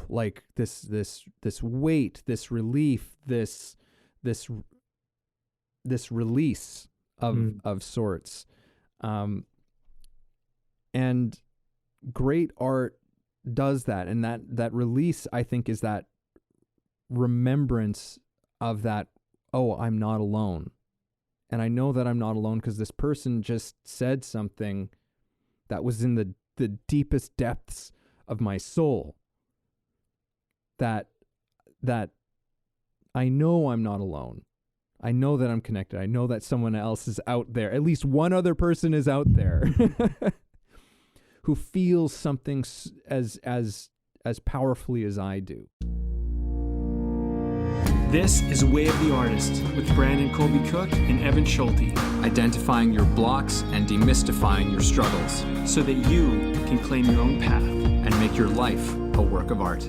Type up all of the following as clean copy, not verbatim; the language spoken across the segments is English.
like this weight, this relief, this release of sorts. And great art does that, and that release, I think, is that remembrance of that, oh, I'm not alone. And I know that I'm not alone because this person just said something that was in the deepest depths of my soul, that I know I'm not alone. I know that I'm connected. I know that someone else is out there. At least one other person is out there who feels something as powerfully as I do. This is Way of the Artist with Brandon Colby Cook and Evan Schulte. Identifying your blocks and demystifying your struggles so that you can claim your own path and make your life a work of art.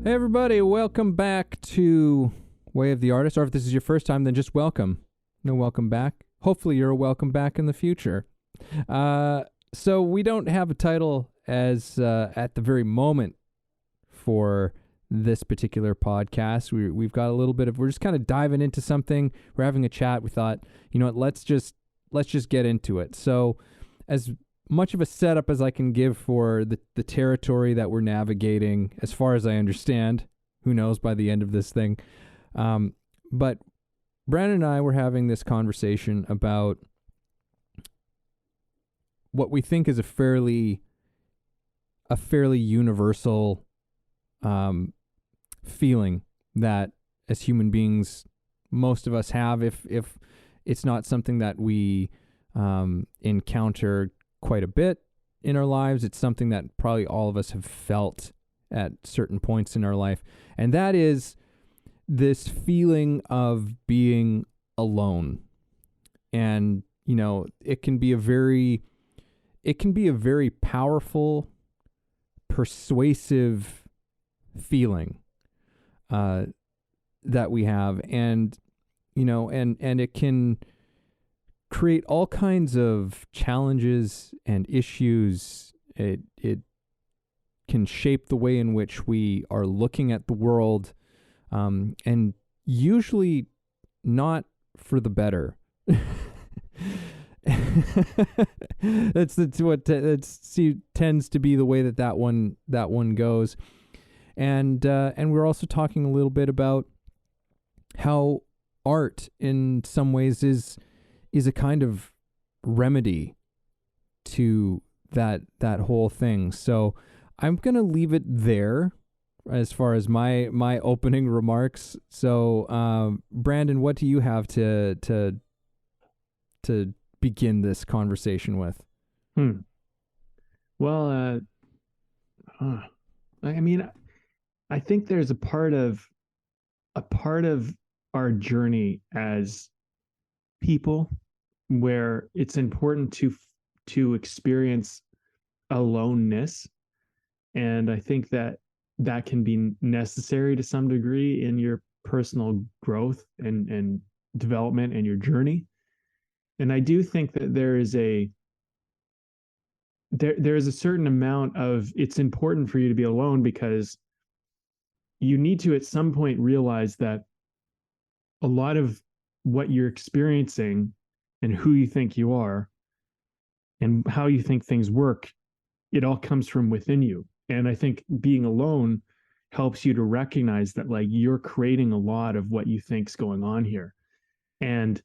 Hey everybody, welcome back to Way of the Artist. Or if this is your first time, then just welcome. No welcome back. Hopefully you're a welcome back in the future. So we don't have a title as at the very moment for this particular podcast. We've got a little bit of, we're just kind of diving into something. We're having a chat. We thought, you know what, let's just get into it. So as much of a setup as I can give for the territory that we're navigating, as far as I understand, who knows by the end of this thing. But Brandon and I were having this conversation about what we think is a fairly universal feeling that as human beings, most of us have, if it's not something that we encounter quite a bit in our lives. It's something that probably all of us have felt at certain points in our life. And that is this feeling of being alone. And, you know, it can be a very powerful, persuasive feeling that we have. And, you know, and it can create all kinds of challenges and issues. It can shape the way in which we are looking at the world, and usually not for the better. Tends to be the way that one goes. And we're also talking a little bit about how art in some ways is a kind of remedy to that whole thing. So I'm going to leave it there as far as my opening remarks. So, Brandon, what do you have to begin this conversation with? Well, I mean, I think there's a part of our journey as people where it's important to experience aloneness, and I think that can be necessary to some degree in your personal growth and development and your journey. And I do think that there is a certain amount of, it's important for you to be alone because you need to at some point realize that a lot of what you're experiencing and who you think you are and how you think things work, it all comes from within you. And I think being alone helps you to recognize that, like, you're creating a lot of what you think's going on here. And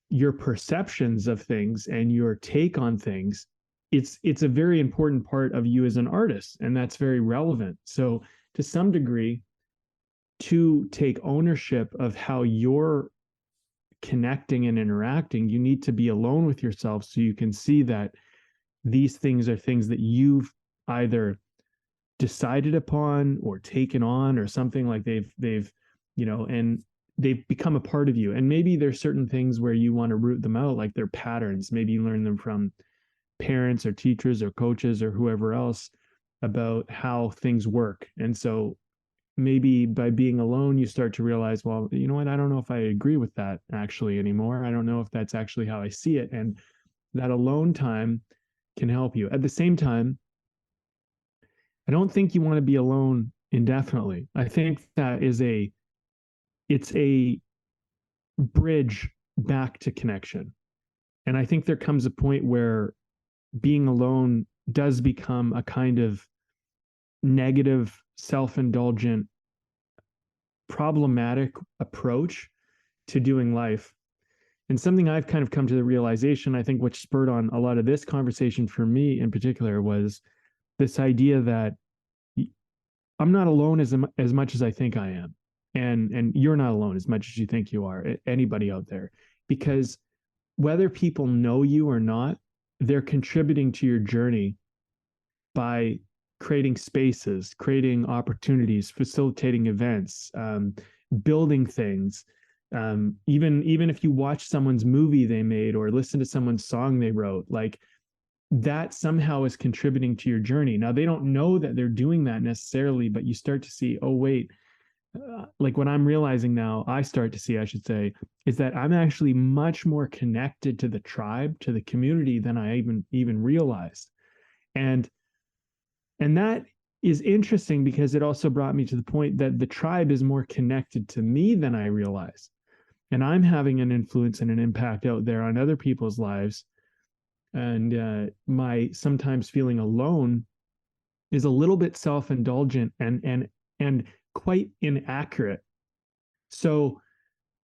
your perceptions of things and your take on things, it's a very important part of you as an artist, and that's very relevant. So to some degree, to take ownership of how you're connecting and interacting, you need to be alone with yourself so you can see that these things are things that you've either decided upon or taken on, or something, like they've you know, and they've become a part of you. And maybe there's certain things where you want to root them out, like they're patterns. Maybe you learn them from parents or teachers or coaches or whoever else about how things work. And so maybe by being alone, you start to realize, well, you know what? I don't know if I agree with that actually anymore. I don't know if that's actually how I see it. And that alone time can help you. At the same time, I don't think you want to be alone indefinitely. I think that it's a bridge back to connection. And I think there comes a point where being alone does become a kind of negative, self-indulgent, problematic approach to doing life. And something I've kind of come to the realization, I think, which spurred on a lot of this conversation for me in particular, was this idea that I'm not alone as much as I think I am. And you're not alone as much as you think you are, anybody out there. Because whether people know you or not, they're contributing to your journey by creating spaces, creating opportunities, facilitating events, building things. Even if you watch someone's movie they made or listen to someone's song they wrote, like that somehow is contributing to your journey. Now, they don't know that they're doing that necessarily, but you start to see, oh, wait, like what I'm realizing now, I start to see, I should say, is that I'm actually much more connected to the tribe, to the community than I even realized. And that is interesting because it also brought me to the point that the tribe is more connected to me than I realized. And I'm having an influence and an impact out there on other people's lives. And my sometimes feeling alone is a little bit self-indulgent and quite inaccurate. So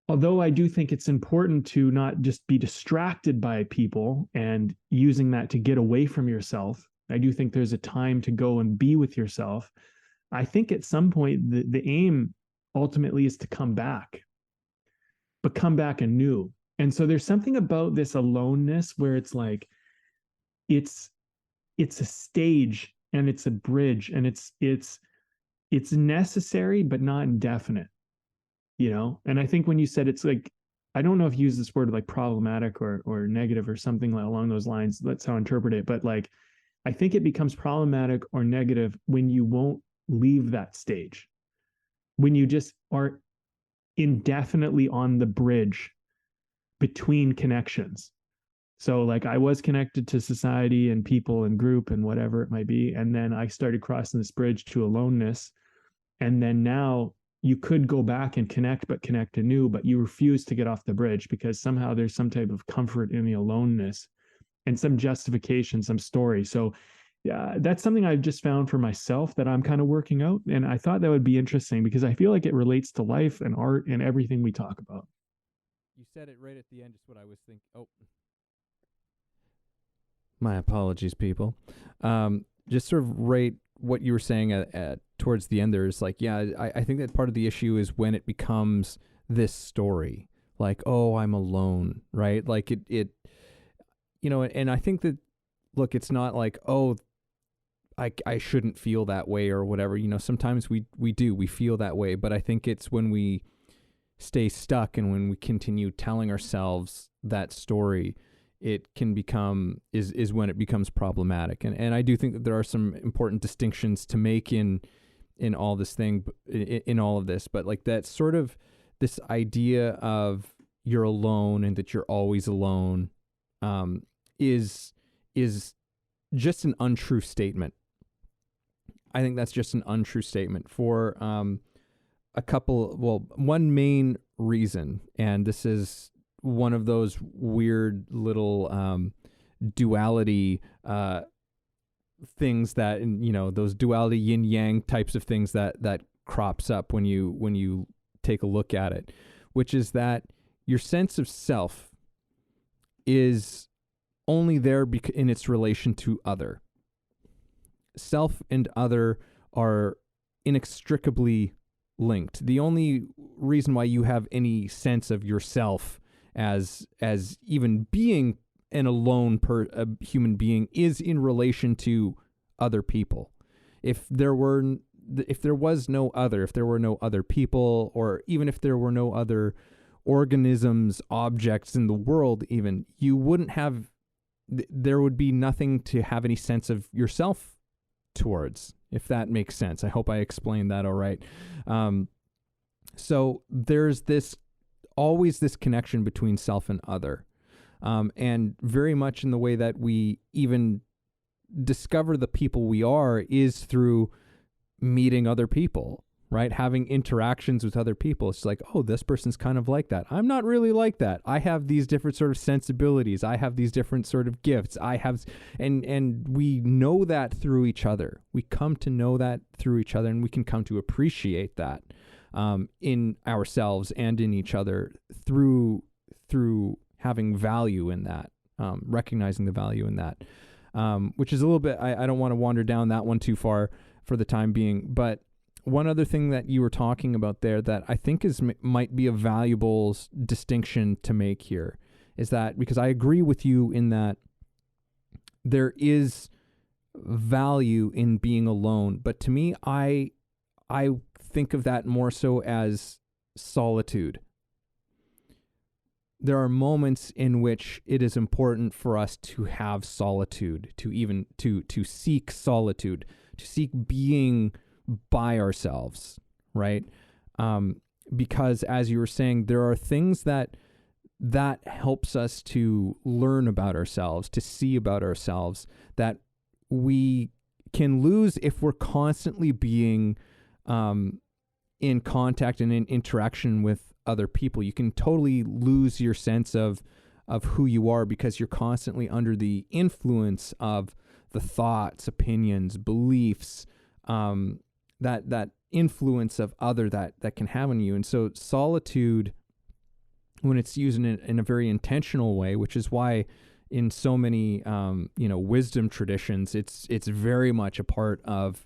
although I do think it's important to not just be distracted by people and using that to get away from yourself, I do think there's a time to go and be with yourself. I think at some point the aim ultimately is to come back, but come back anew. And so there's something about this aloneness where it's like it's a stage and it's a bridge and it's necessary but not indefinite, you know. And I think when you said it's like, I don't know if you use this word like problematic or negative or something along those lines, that's how I interpret it, but like I think it becomes problematic or negative when you won't leave that stage, when you just are indefinitely on the bridge between connections. So like I was connected to society and people and group and whatever it might be. And then I started crossing this bridge to aloneness. And then now you could go back and connect, but connect anew, but you refuse to get off the bridge because somehow there's some type of comfort in the aloneness and some justification, some story. So yeah, that's something I've just found for myself that I'm kind of working out. And I thought that would be interesting because I feel like it relates to life and art and everything we talk about. You said it right at the end, just what I was thinking. Oh, my apologies, people. Just sort of right what you were saying at towards the end there is like, yeah, I think that part of the issue is when it becomes this story, like, oh, I'm alone, right? Like it you know, and I think that, look, it's not like, oh, I shouldn't feel that way or whatever. You know, sometimes we feel that way, but I think it's when we stay stuck and when we continue telling ourselves that story, it can become, is when it becomes problematic. And I do think that there are some important distinctions to make in all this thing, in all of this, but like that sort of this idea of you're alone and that you're always alone, is just an untrue statement. I think that's just an untrue statement for one main reason, and this is one of those weird little duality things that, you know, those duality yin yang types of things that crops up when you take a look at it, which is that your sense of self is only there in its relation to other. Self and other are inextricably linked. The only reason why you have any sense of yourself as even being an alone a human being is in relation to other people. If there were no other people, or even if there were no other organisms, objects in the world, even, you wouldn't have, there would be nothing to have any sense of yourself towards. if that makes sense. I hope I explained that all right. So there's always this connection between self and other. And very much in the way that we even discover the people we are is through meeting other people, right? Having interactions with other people. It's like, oh, this person's kind of like that. I'm not really like that. I have these different sort of sensibilities. I have these different sort of gifts. And we know that through each other. We come to know that through each other, and we can come to appreciate that in ourselves and in each other through having value in that, recognizing the value in that, which is a little bit, I don't want to wander down that one too far for the time being. But one other thing that you were talking about there that I think might be a valuable distinction to make here is that, because I agree with you in that there is value in being alone, but to me, I think of that more so as solitude. There are moments in which it is important for us to have solitude, to seek solitude, to seek being by ourselves, right? Because as you were saying, there are things that helps us to learn about ourselves, to see about ourselves, that we can lose if we're constantly being in contact and in interaction with other people. You can totally lose your sense of who you are because you're constantly under the influence of the thoughts, opinions, beliefs, that influence of other that can have on you. And so solitude, when it's used in a very intentional way, which is why in so many wisdom traditions, it's very much a part of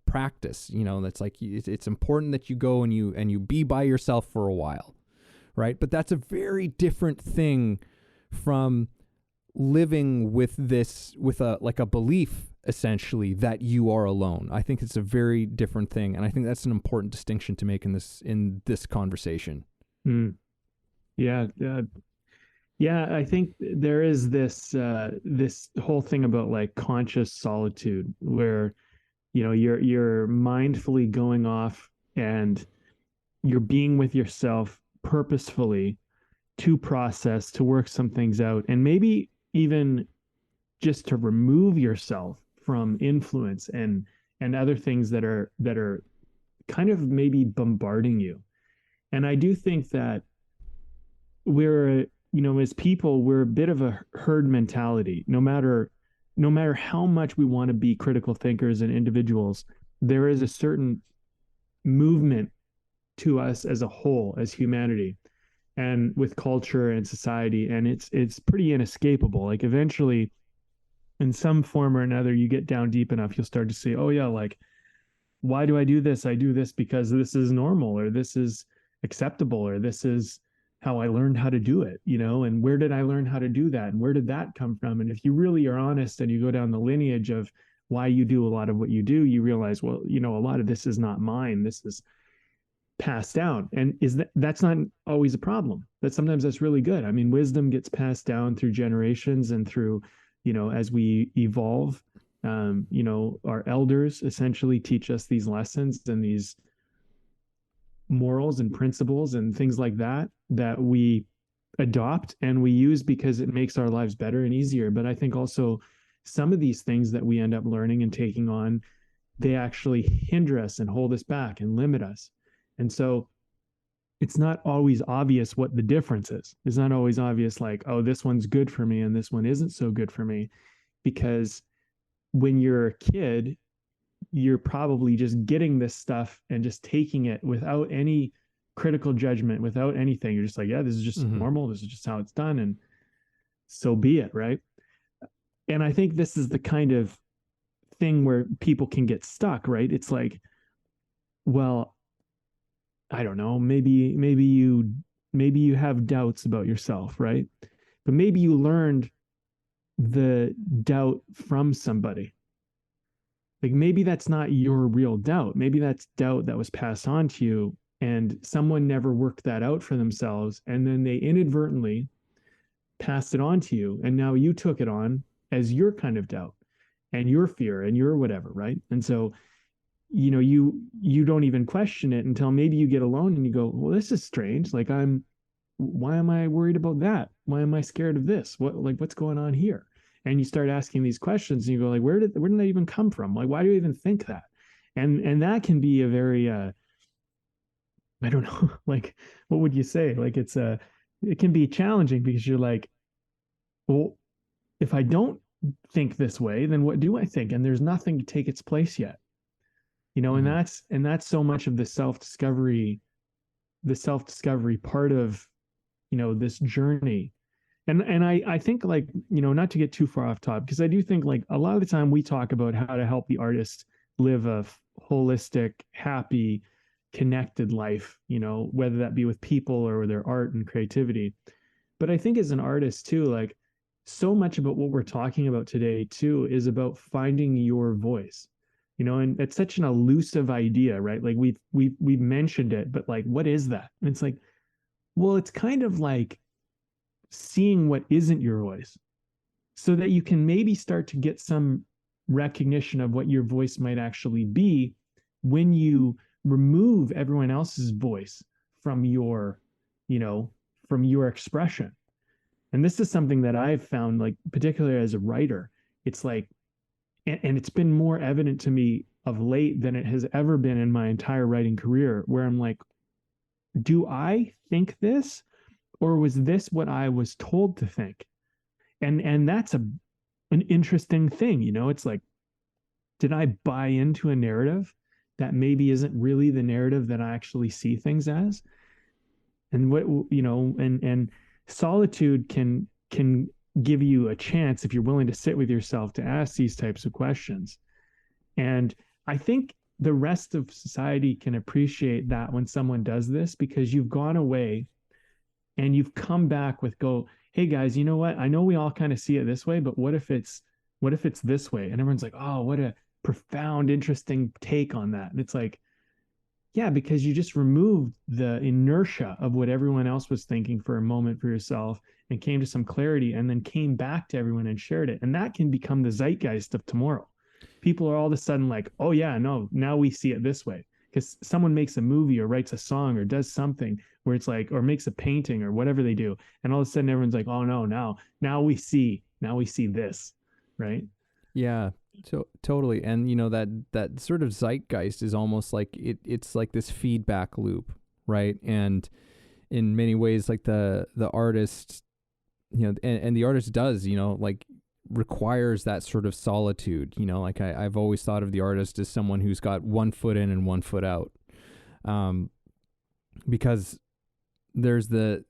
practice. That's like, it's important that you go and you be by yourself for a while, right? But that's a very different thing from living with a belief essentially that you are alone. I think it's a very different thing, and I think that's an important distinction to make in this conversation. Yeah. I think there is this whole thing about like conscious solitude where you're mindfully going off and you're being with yourself purposefully to process, to work some things out, and maybe even just to remove yourself from influence and other things that are kind of maybe bombarding you. And I do think that we're, as people, we're a bit of a herd mentality. No matter how much we want to be critical thinkers and individuals, there is a certain movement to us as a whole, as humanity, and with culture and society, and it's pretty inescapable. Like eventually, in some form or another, you get down deep enough, you'll start to say, oh yeah, like, why do I do this? I do this because this is normal, or this is acceptable, or this is how I learned how to do it, and where did I learn how to do that? And where did that come from? And if you really are honest and you go down the lineage of why you do a lot of what you do, you realize, well, a lot of this is not mine. This is passed down. And that's not always a problem. That sometimes that's really good. I mean, wisdom gets passed down through generations and through, as we evolve, our elders essentially teach us these lessons and these morals and principles and things like that we adopt and we use because it makes our lives better and easier. But I think also some of these things that we end up learning and taking on, they actually hinder us and hold us back and limit us. And so it's not always obvious what the difference is. It's not always obvious like, oh, this one's good for me and this one isn't so good for me. Because when you're a kid, you're probably just getting this stuff and just taking it without any critical judgment, without anything. You're just like, yeah, this is just normal. This is just how it's done. And so be it. Right. And I think this is the kind of thing where people can get stuck, right? It's like, well, I don't know, maybe you have doubts about yourself, right? But maybe you learned the doubt from somebody. Like maybe that's not your real doubt. Maybe that's doubt that was passed on to you and someone never worked that out for themselves. And then they inadvertently passed it on to you. And now you took it on as your kind of doubt. and your fear and your whatever, right? And so, you don't even question it until maybe you get alone and you go, well, this is strange. Like, why am I worried about that? Why am I scared of this? What's going on here? And you start asking these questions and you go like, where did that even come from? Like, why do you even think that? And that can be a very, I don't know, like, what would you say? Like, it can be challenging because you're like, well, if I don't think this way, then what do I think? And there's nothing to take its place yet, and that's so much of the self-discovery part of, this journey. And I think, like, not to get too far off topic, because I do think, like, a lot of the time we talk about how to help the artist live a holistic, happy, connected life, whether that be with people or with their art and creativity. But I think as an artist too, like, so much about what we're talking about today too is about finding your voice, and it's such an elusive idea, right? Like, we've mentioned it, but like, what is that? And it's like, well, it's kind of like seeing what isn't your voice so that you can maybe start to get some recognition of what your voice might actually be when you remove everyone else's voice from your, from your expression. And this is something that I've found, like, particularly as a writer, it's like, and it's been more evident to me of late than it has ever been in my entire writing career, where I'm like, do I think this, or was this what I was told to think? And that's an interesting thing, It's like, did I buy into a narrative that maybe isn't really the narrative that I actually see things as? And what, and solitude can give you a chance, if you're willing to sit with yourself, to ask these types of questions. And I think the rest of society can appreciate that when someone does this, because you've gone away and you've come back with, hey guys, you know what? I know we all kind of see it this way, but what if it's this way? And everyone's like, oh, what a profound, interesting take on that. And it's like, yeah, because you just removed the inertia of what everyone else was thinking for a moment for yourself and came to some clarity, and then came back to everyone and shared it. And that can become the zeitgeist of tomorrow. People are all of a sudden like, oh yeah, no, now we see it this way. Because someone makes a movie or writes a song or does something where it's like, or makes a painting or whatever they do. And all of a sudden everyone's like, oh no, now we see this, right? Yeah, totally. And that sort of zeitgeist is almost like it's like this feedback loop, right? And in many ways, like the artist, and the artist does, like, requires that sort of solitude. Like, I've always thought of the artist as someone who's got one foot in and one foot out, because there's the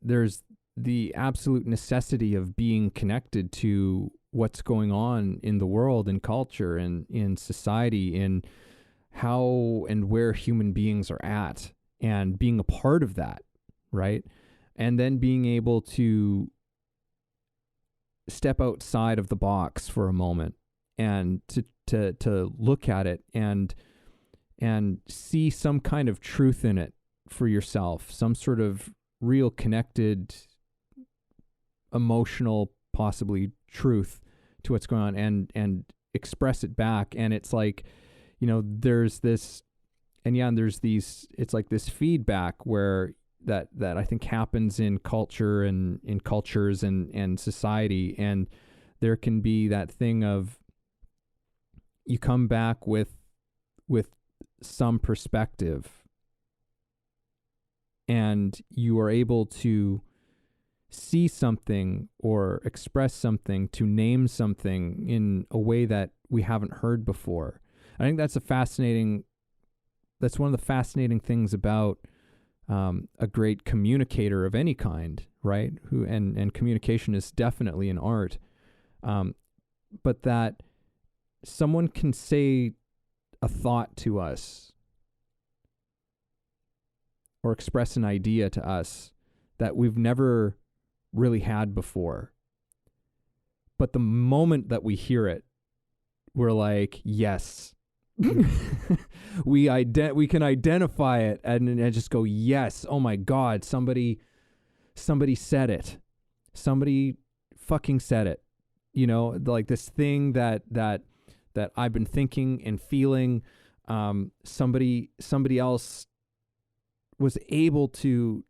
absolute necessity of being connected to what's going on in the world, in culture, and in society, in how and where human beings are at, and being a part of that, right? And then being able to step outside of the box for a moment and to look at it and see some kind of truth in it for yourself, some sort of real connected, emotional, possibly truth to what's going on, and express it back. And it's like, there's this, and there's these, it's like this feedback where that I think happens in culture and in cultures and society. And there can be that thing of, you come back with some perspective, and you are able to see something or express something, to name something in a way that we haven't heard before. I think that's one of the fascinating things about a great communicator of any kind, right? And communication is definitely an art. But that someone can say a thought to us or express an idea to us that we've never really had before. But the moment that we hear it, we're like, yes. we can identify it and just go, yes, oh my God, somebody said it. Somebody fucking said it. Like this thing that that I've been thinking and feeling. Somebody else was able to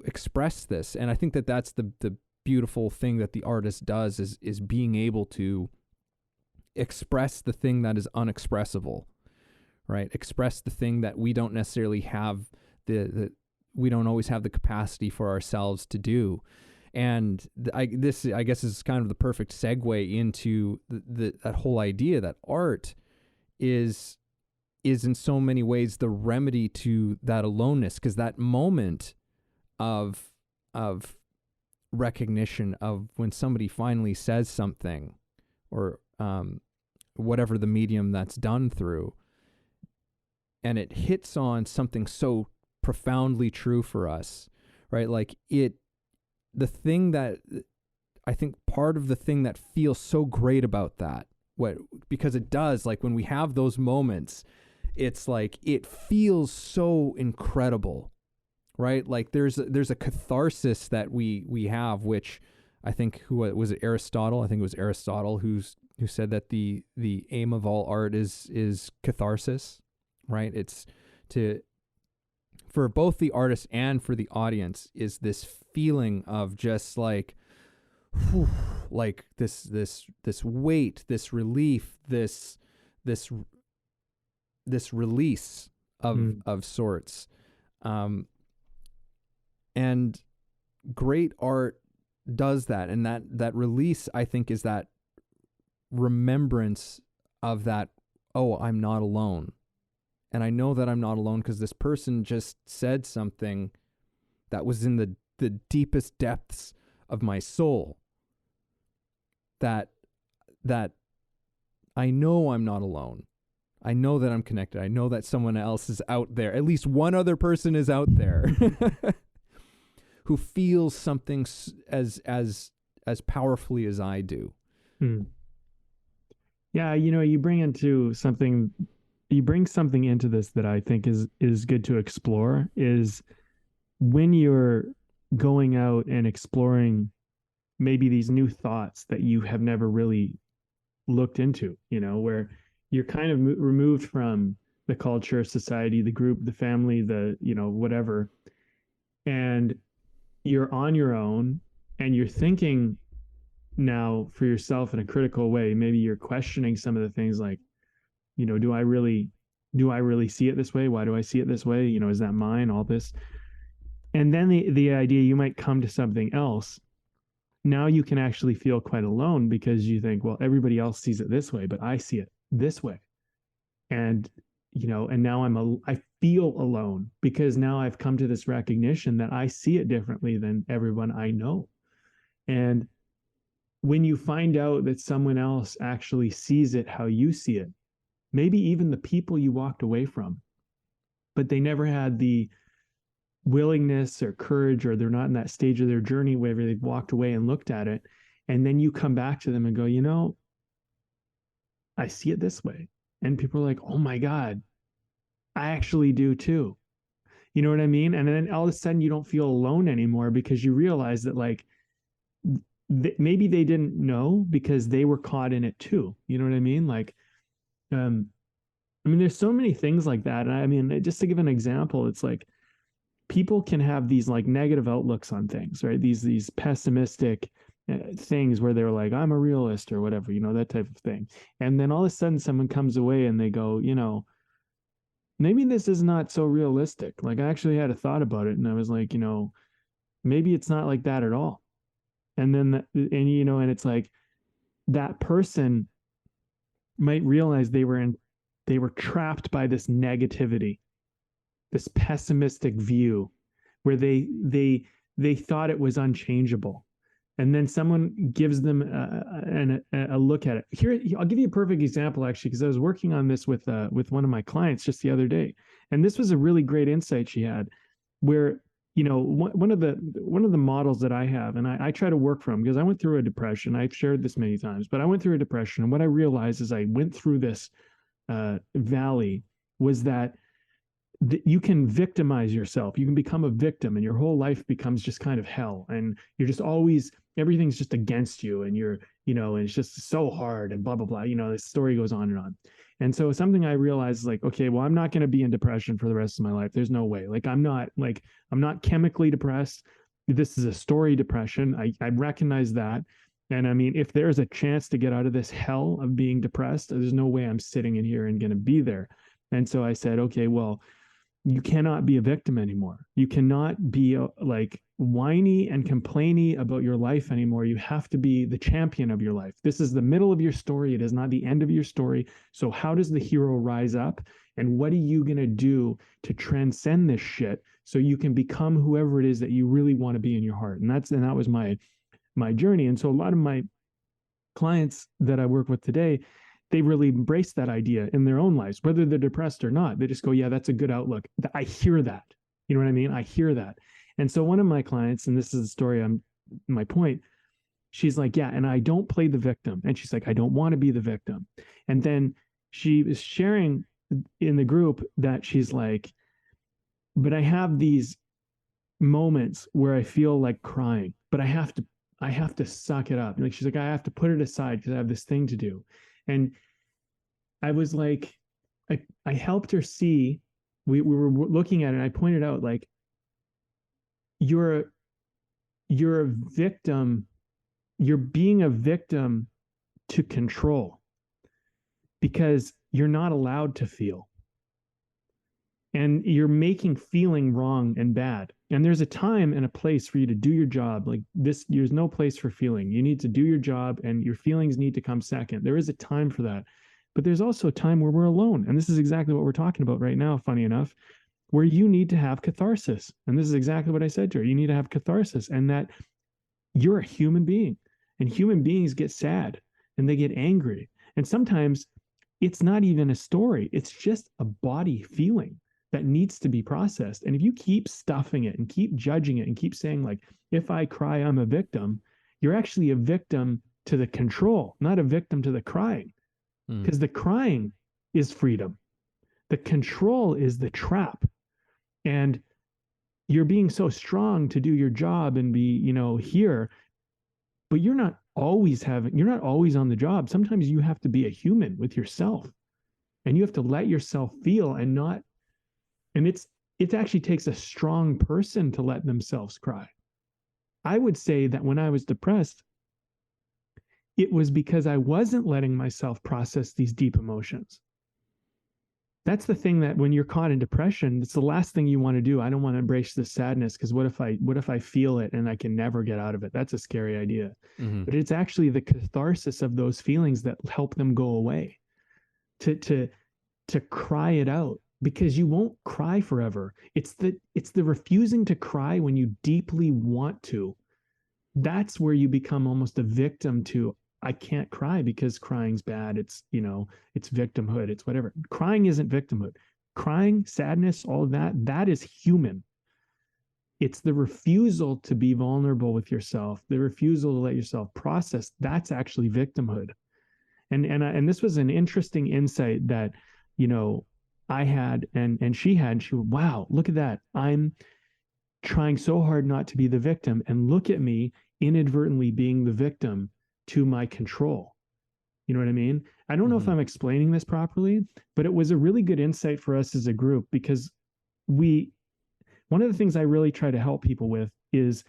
express this, and I think that that's the beautiful thing that the artist does is being able to express the thing that is unexpressible, right? Express the thing that we don't necessarily have we don't always have the capacity for ourselves to do. And this I guess is kind of the perfect segue into that whole idea that art is in so many ways the remedy to that aloneness, because that moment of recognition of when somebody finally says something, or whatever the medium that's done through, and it hits on something so profoundly true for us, right? Like the thing that I think part of the thing that feels so great about that, because it does, like when we have those moments, it's like it feels so incredible, right? Like there's a catharsis that we have, which I think who was it Aristotle? I think it was Aristotle who said that the aim of all art is catharsis, right? It's for both the artist and for the audience is this feeling of just like, whew, like this weight, this relief, this release of sorts. And great art does that. And that release, I think, is that remembrance of that, oh, I'm not alone. And I know that I'm not alone because this person just said something that was in the deepest depths of my soul. That I know I'm not alone. I know that I'm connected. I know that someone else is out there. At least one other person is out there who feels something as powerfully as I do. Yeah, you bring something into this that I think is good to explore, is when you're going out and exploring maybe these new thoughts that you have never really looked into, where you're kind of removed from the culture, society, the group, the family, the, whatever. And you're on your own and you're thinking now for yourself in a critical way. Maybe you're questioning some of the things like, do I really see it this way? Why do I see it this way? Is that mine? All this. And then the idea you might come to something else. Now you can actually feel quite alone because you think, well, everybody else sees it this way, but I see it this way. And, and now I feel alone because now I've come to this recognition that I see it differently than everyone I know. And when you find out that someone else actually sees it how you see it, maybe even the people you walked away from, but they never had the willingness or courage, or they're not in that stage of their journey where they've walked away and looked at it. And then you come back to them and go, I see it this way. And people are like, oh my God, I actually do too. You know what I mean? And then all of a sudden you don't feel alone anymore because you realize that like, maybe they didn't know because they were caught in it too. You know what I mean? Like, there's so many things like that. And just to give an example, it's like people can have these like negative outlooks on things, right? These pessimistic things where they're like, I'm a realist or whatever, that type of thing. And then all of a sudden someone comes away and they go, maybe this is not so realistic. Like I actually had a thought about it and I was like, maybe it's not like that at all. And then, and it's like that person might realize they were trapped by this negativity, this pessimistic view where they thought it was unchangeable. And then someone gives them a look at it. Here, I'll give you a perfect example, actually, because I was working on this with one of my clients just the other day. And this was a really great insight she had where, one of the models that I have, and I try to work from, because I went through a depression. I've shared this many times, but I went through a depression. And what I realized as I went through this valley was that you can victimize yourself. You can become a victim, and your whole life becomes just kind of hell. And you're just always, everything's just against you, and you're, and it's just so hard and blah, blah, blah. The story goes on and on. And so something I realized is like, okay, well, I'm not going to be in depression for the rest of my life. There's no way. Like, I'm not chemically depressed. This is a story depression. I recognize that. And I mean, if there's a chance to get out of this hell of being depressed, there's no way I'm sitting in here and going to be there. And so I said, okay, well, you cannot be a victim anymore. You cannot be like whiny and complainy about your life anymore. You have to be the champion of your life. This is the middle of your story. It is not the end of your story. So how does the hero rise up? And what are you going to do to transcend this shit so you can become whoever it is that you really want to be in your heart? And that was my journey. And so a lot of my clients that I work with today, they really embrace that idea in their own lives, whether they're depressed or not. They just go, yeah, that's a good outlook. I hear that. You know what I mean? I hear that. And so one of my clients, and this is the story, my point, she's like, yeah, and I don't play the victim. And she's like, I don't want to be the victim. And then she was sharing in the group that she's like, but I have these moments where I feel like crying, but I have to suck it up. Like, she's like, I have to put it aside because I have this thing to do. And I was like, I helped her see, we were looking at it, and I pointed out, like, you're a victim, you're being a victim to control because you're not allowed to feel. And you're making feeling wrong and bad. And there's a time and a place for you to do your job. Like this, there's no place for feeling. You need to do your job, and your feelings need to come second. There is a time for that. But there's also a time where we're alone. And this is exactly what we're talking about right now, funny enough, where you need to have catharsis. And this is exactly what I said to her. You need to have catharsis, and that you're a human being, and human beings get sad and they get angry. And sometimes it's not even a story. It's just a body feeling that needs to be processed. And if you keep stuffing it and keep judging it and keep saying, like, if I cry, I'm a victim, you're actually a victim to the control, not a victim to the crying. Because the crying is freedom. The control is the trap. And you're being so strong to do your job and be, here, but you're not always on the job. Sometimes you have to be a human with yourself, and you have to let yourself feel and it actually takes a strong person to let themselves cry. I would say that when I was depressed, it was because I wasn't letting myself process these deep emotions. That's the thing, that when you're caught in depression, it's the last thing you want to do. I don't want to embrace this sadness because what if I feel it and I can never get out of it? That's a scary idea. But it's actually the catharsis of those feelings that help them go away. To cry it out, because you won't cry forever. It's the refusing to cry when you deeply want to. That's where you become almost a victim to, I can't cry because crying's bad. It's victimhood. It's whatever. Crying isn't victimhood. Crying, sadness, all of that is human. It's the refusal to be vulnerable with yourself, the refusal to let yourself process. That's actually victimhood. And this was an interesting insight that, I had and she had. She went, wow, look at that. I'm trying so hard not to be the victim, and look at me inadvertently being the victim to my control. You know what I mean? I don't know if I'm explaining this properly, but it was a really good insight for us as a group, because one of the things I really try to help people with is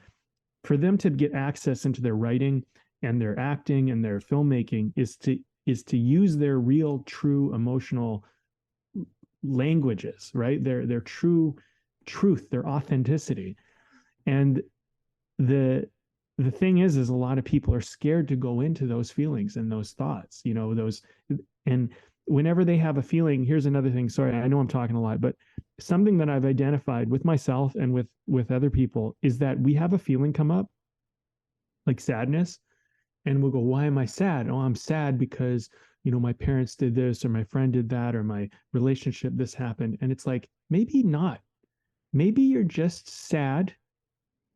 for them to get access into their writing and their acting and their filmmaking is to use their real, true emotional languages, right? Their true truth, their authenticity. And the thing is a lot of people are scared to go into those feelings and those thoughts, and whenever they have a feeling, here's another thing. Sorry, I know I'm talking a lot, but something that I've identified with myself and with other people is that we have a feeling come up, like sadness, and we'll go, why am I sad? Oh, I'm sad because, my parents did this, or my friend did that, or my relationship, this happened. And it's like, maybe not. Maybe you're just sad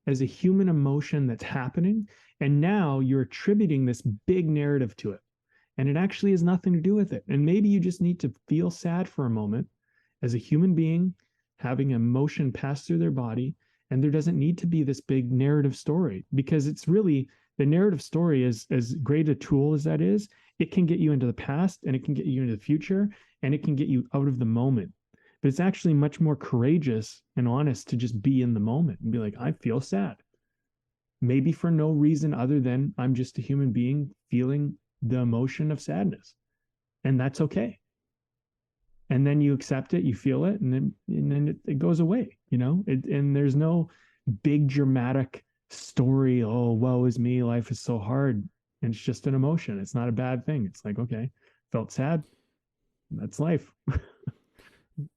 as a human emotion that's happening. And now you're attributing this big narrative to it. And it actually has nothing to do with it. And maybe you just need to feel sad for a moment as a human being, having emotion pass through their body. And there doesn't need to be this big narrative story, because it's really, the narrative story is as great a tool as that is. It can get you into the past, and it can get you into the future, and it can get you out of the moment. But it's actually much more courageous and honest to just be in the moment and be like, I feel sad. Maybe for no reason other than I'm just a human being feeling the emotion of sadness. And that's okay. And then you accept it, you feel it, and then it goes away, and there's no big dramatic story. Oh, woe is me, life is so hard. And it's just an emotion. It's not a bad thing. It's like, okay, felt sad. That's life.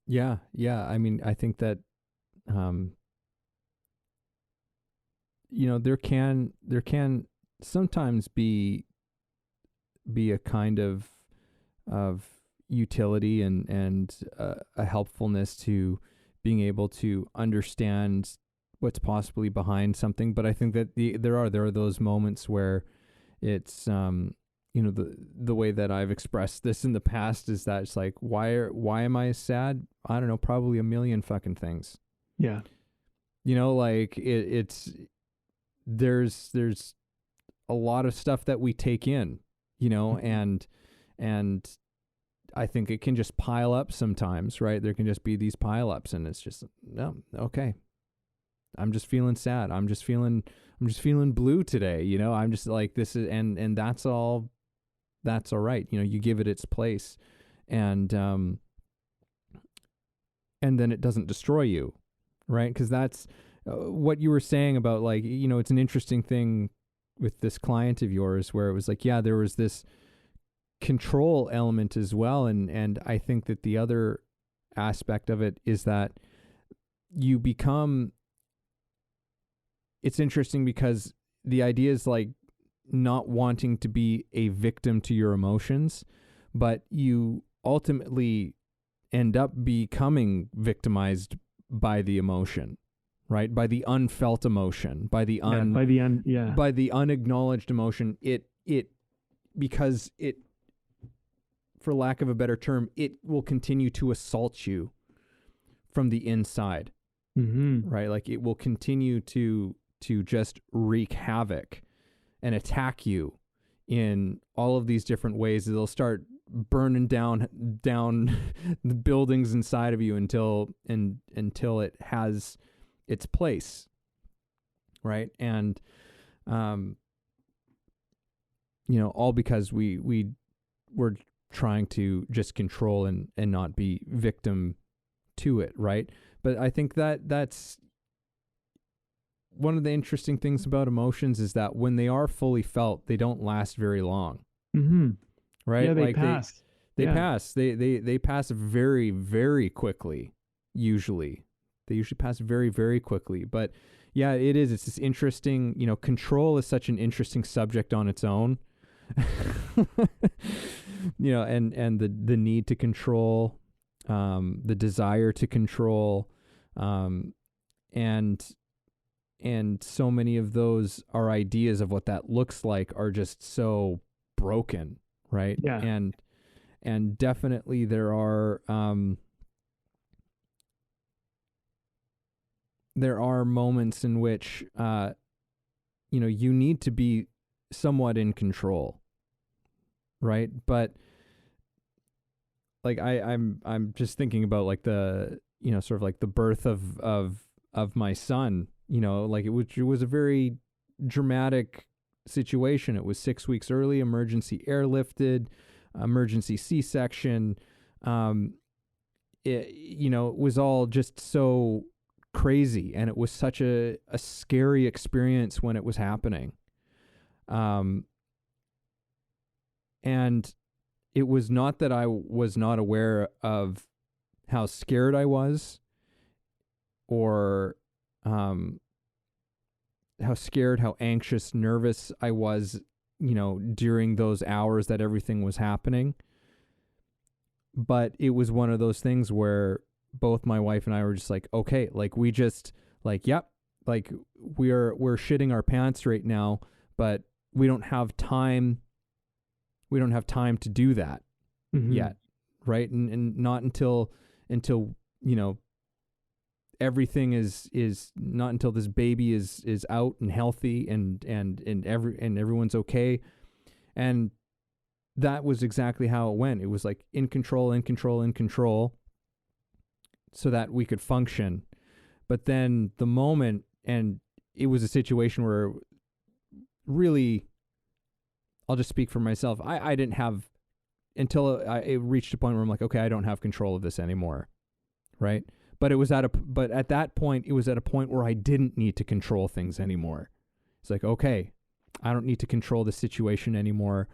Yeah. I mean, I think that, there can sometimes be a kind of utility and a helpfulness to being able to understand what's possibly behind something. But I think that there are those moments where it's the way that I've expressed this in the past is that it's like, why am I sad? I don't know, probably a million fucking things. Yeah. Like there's a lot of stuff that we take in, and I think it can just pile up sometimes, right? There can just be these pile ups, and it's just, no, okay. I'm just feeling sad. I'm just feeling blue today. I'm just like, this is, and that's all right. You give it its place, and then it doesn't destroy you, right? Cause that's what you were saying about, like, it's an interesting thing with this client of yours where it was like, yeah, there was this control element as well. And I think that the other aspect of it is that you become, it's interesting because the idea is like not wanting to be a victim to your emotions, but you ultimately end up becoming victimized by the emotion, right? By the unfelt emotion, by the unacknowledged emotion. Because it, for lack of a better term, it will continue to assault you from the inside, right? Like it will continue to just wreak havoc and attack you in all of these different ways. It'll start burning down the buildings inside of you until it has its place, right? And all because we were trying to just control and not be victim to it, right? But I think that's one of the interesting things about emotions is that when they are fully felt, they don't last very long. Right? Yeah, they pass. They pass. They pass very, very quickly. Usually, they usually pass very, very quickly. But yeah, it is. It's this interesting. Control is such an interesting subject on its own. And the need to control, the desire to control, and so many of those, our ideas of what that looks like are just so broken, right? Yeah. And definitely there are moments in which you need to be somewhat in control, right? But like I'm just thinking about like the sort of like the birth of my son. Like it was a very dramatic situation. It was 6 weeks early, emergency airlifted, emergency C-section. It was all just so crazy, and it was such a scary experience when it was happening. And it was not that I was not aware of how scared I was, or how scared, how anxious, nervous I was, during those hours that everything was happening. But it was one of those things where both my wife and I were just like, okay, like we just like, yep, like we're shitting our pants right now, but we don't have time. We don't have time to do that yet. Right. And not until, everything is not until this baby is out and healthy and everyone's okay. And that was exactly how it went. It was like in control, so that we could function. But then the moment, and it was a situation where really, I'll just speak for myself. I didn't have, until it reached a point where I'm like, okay, I don't have control of this anymore. Right. But at that point, it was at a point where I didn't need to control things anymore. It's like, okay, I don't need to control the situation anymore.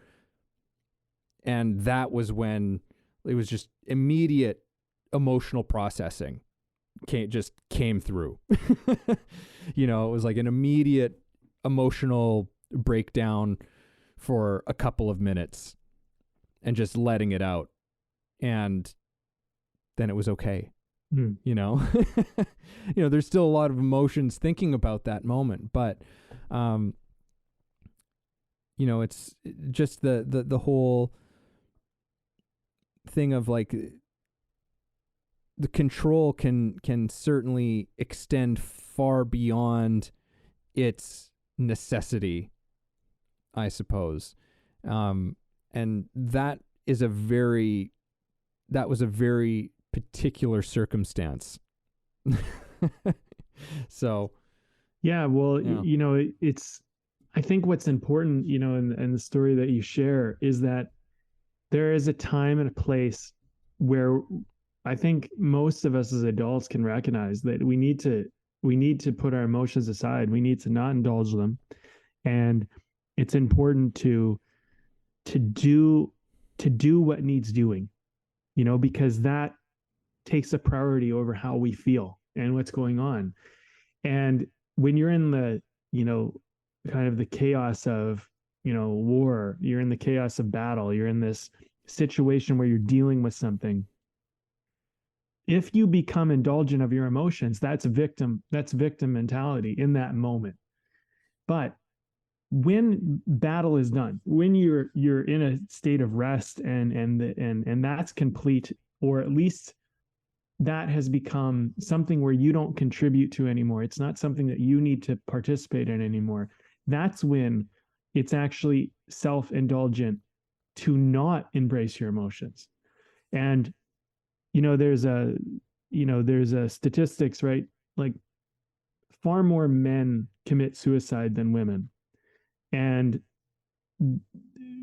And that was when it was just immediate emotional processing came through. You know, it was like an immediate emotional breakdown for a couple of minutes and just letting it out. And then it was okay. You know, there's still a lot of emotions thinking about that moment, but, it's just the whole thing of like the control can certainly extend far beyond its necessity, I suppose. And that was a very particular circumstance. So yeah, well, it's, I think what's important, in the story that you share is that there is a time and a place where I think most of us as adults can recognize that we need to put our emotions aside. We need to not indulge them. And it's important to do what needs doing, because that takes a priority over how we feel and what's going on. And when you're in the, kind of the chaos of, war, you're in the chaos of battle, you're in this situation where you're dealing with something. If you become indulgent of your emotions, that's victim mentality in that moment. But when battle is done, when you're in a state of rest and that's complete, or at least that has become something where you don't contribute to anymore. It's not something that you need to participate in anymore. That's when it's actually self-indulgent to not embrace your emotions. And, there's a statistics, right? Like far more men commit suicide than women. And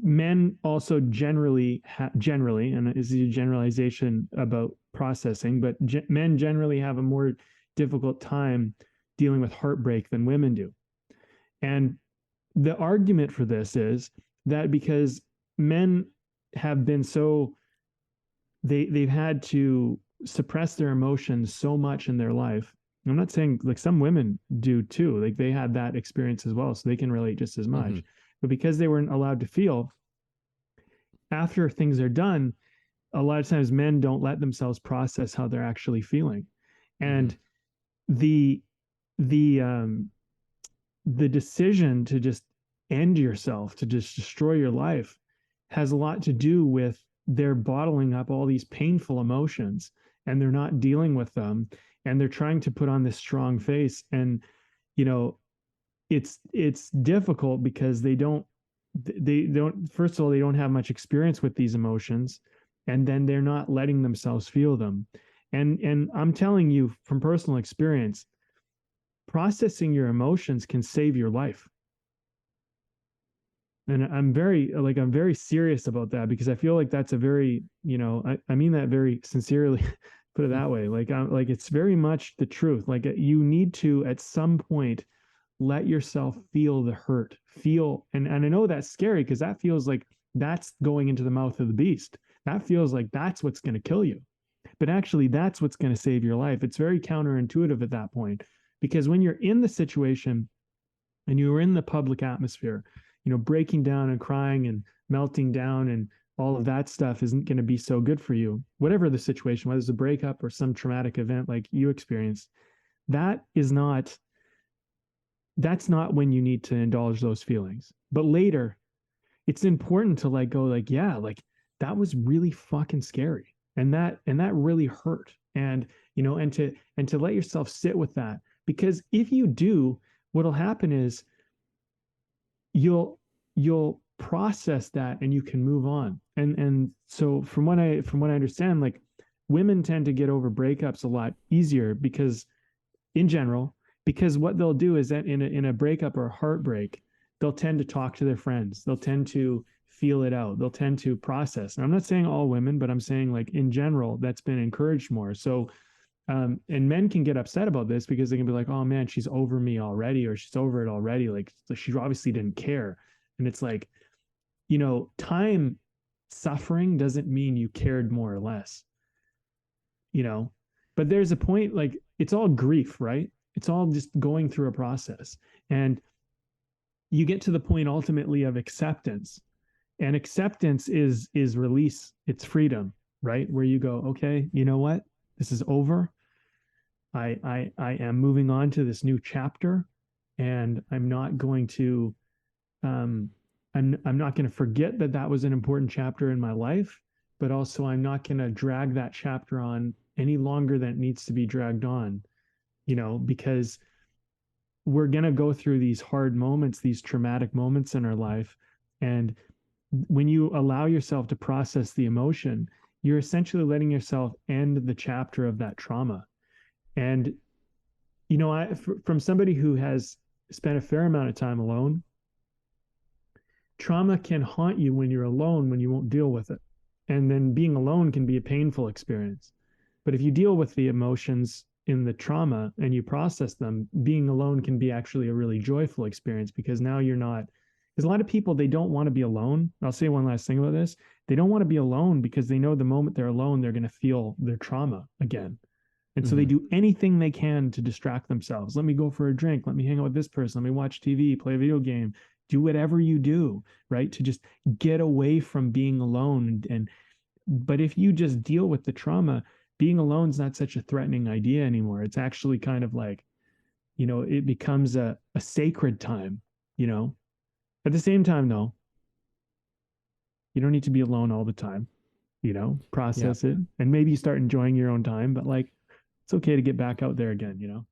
men also generally, and this is a generalization about processing, but men generally have a more difficult time dealing with heartbreak than women do. And the argument for this is that because men have been they've had to suppress their emotions so much in their life. I'm not saying, like, some women do too, like they had that experience as well, so they can relate just as much. But because they weren't allowed to feel, after things are done, a lot of times men don't let themselves process how they're actually feeling. And the decision to just end yourself, to just destroy your life, has a lot to do with they're bottling up all these painful emotions and they're not dealing with them, and they're trying to put on this strong face. And it's difficult because they don't first of all, they don't have much experience with these emotions, and then they're not letting themselves feel them. And I'm telling you from personal experience, processing your emotions can save your life. And I'm very serious about that, because I feel like that's a very, I mean that very sincerely, put it that way. Like it's very much the truth. Like you need to, at some point, let yourself feel the hurt, and I know that's scary, because that feels like that's going into the mouth of the beast. That feels like that's what's going to kill you. But actually, that's what's going to save your life. It's very counterintuitive at that point, because when you're in the situation and you're in the public atmosphere, breaking down and crying and melting down and all of that stuff isn't going to be so good for you. Whatever the situation, whether it's a breakup or some traumatic event like you experienced, that's not when you need to indulge those feelings. But later, it's important to go, like, yeah, like that was really fucking scary. And that really hurt. And and to let yourself sit with that. Because if you do, what'll happen is you'll process that and you can move on. And so from what I understand, like, women tend to get over breakups a lot easier because, in general, because what they'll do is that in a breakup or a heartbreak, they'll tend to talk to their friends. They'll tend to feel it out. They'll tend to process. And I'm not saying all women, but I'm saying, like, in general, that's been encouraged more. So and men can get upset about this because they can be like, oh man, she's over me already, or she's over it already. Like, so she obviously didn't care. And it's like, time suffering doesn't mean you cared more or less, but there's a point, like, it's all grief, right? It's all just going through a process. And you get to the point ultimately of acceptance. And acceptance is release. It's freedom, right? Where you go, okay, you know what? This is over. I am moving on to this new chapter, and I'm not going to I'm not going to forget that was an important chapter in my life, but also I'm not going to drag that chapter on any longer than it needs to be dragged on, because we're going to go through these hard moments, these traumatic moments in our life. And when you allow yourself to process the emotion, you're essentially letting yourself end the chapter of that trauma. And, from somebody who has spent a fair amount of time alone, trauma can haunt you when you're alone, when you won't deal with it. And then being alone can be a painful experience. But if you deal with the emotions in the trauma and you process them, being alone can be actually a really joyful experience, because now you're not, because a lot of people, they don't want to be alone. I'll say one last thing about this. They don't want to be alone because they know the moment they're alone, they're going to feel their trauma again. And so they do anything they can to distract themselves. Let me go for a drink. Let me hang out with this person. Let me watch TV, play a video game, do whatever you do, right? To just get away from being alone. But if you just deal with the trauma, being alone is not such a threatening idea anymore. It's actually kind of like, it becomes a sacred time, At the same time, though, you don't need to be alone all the time, process it. And maybe you start enjoying your own time, but, like, it's okay to get back out there again,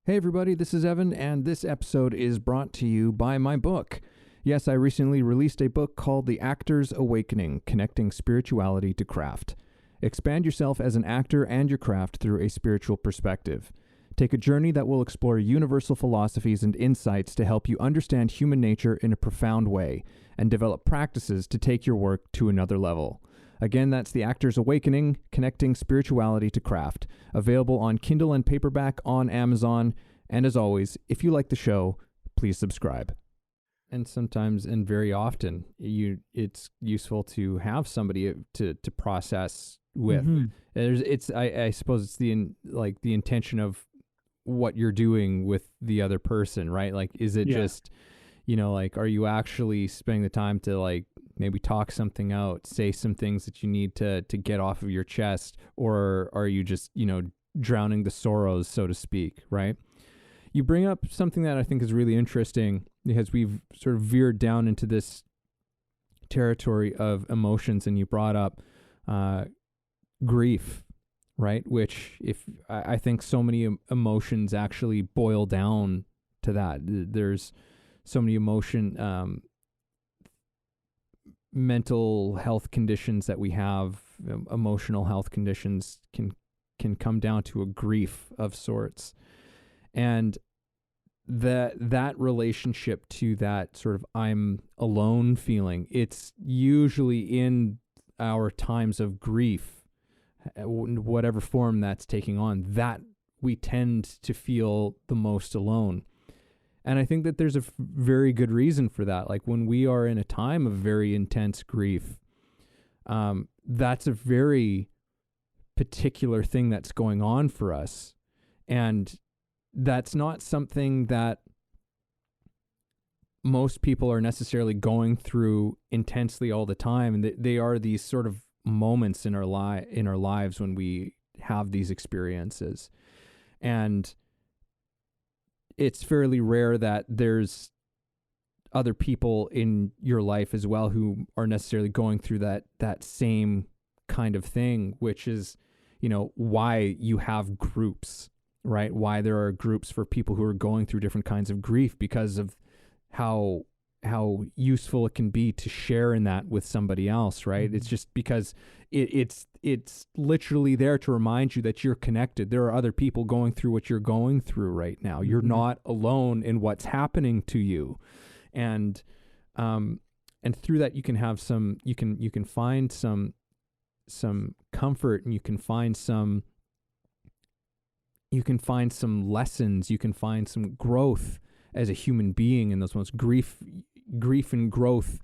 Hey everybody, this is Evan, and this episode is brought to you by my book. Yes, I recently released a book called The Actor's Awakening, Connecting Spirituality to Craft. Expand yourself as an actor and your craft through a spiritual perspective. Take a journey that will explore universal philosophies and insights to help you understand human nature in a profound way, and develop practices to take your work to another level. Again, that's The Actor's Awakening, Connecting Spirituality to Craft, available on Kindle and paperback on Amazon. And as always, if you like the show, please subscribe. And sometimes, and very often, it's useful to have somebody to process with. I suppose it's the intention of what you're doing with the other person, right? Like, is it just, are you actually spending the time to, like, maybe talk something out, say some things that you need to get off of your chest, or are you just, drowning the sorrows, so to speak, right? You bring up something that I think is really interesting, because we've sort of veered down into this territory of emotions, and you brought up grief, right? Which, if I think so many emotions actually boil down to that. There's so many mental health conditions that we have, emotional health conditions can come down to a grief of sorts. And that relationship to that sort of I'm alone feeling, it's usually in our times of grief, whatever form that's taking on, that we tend to feel the most alone. And I think that there's a very good reason for that. Like, when we are in a time of very intense grief, that's a very particular thing that's going on for us. And that's not something that most people are necessarily going through intensely all the time. And they are these sort of moments in our lives when we have these experiences. And it's fairly rare that there's other people in your life as well who are necessarily going through that same kind of thing, which is, why you have groups, right? Why there are groups for people who are going through different kinds of grief, because of how useful it can be to share in that with somebody else, right? It's just because it's literally there to remind you that you're connected. There are other people going through what you're going through right now. You're not alone in what's happening to you. And through that you can have you can find some comfort, and you can find some lessons, you can find some growth as a human being in those moments. Grief and growth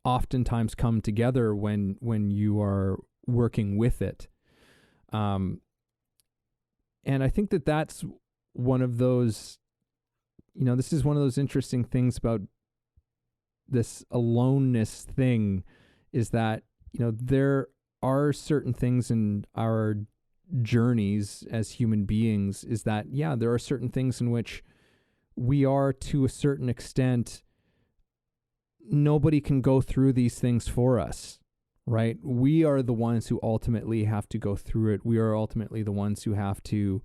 oftentimes come together when you are working with it. And I think that's one of those, this is one of those interesting things about this aloneness thing, is that, there are certain things in our journeys as human beings, is that, there are certain things in which we are, to a certain extent, nobody can go through these things for us, right? We are the ones who ultimately have to go through it. We are ultimately the ones who have to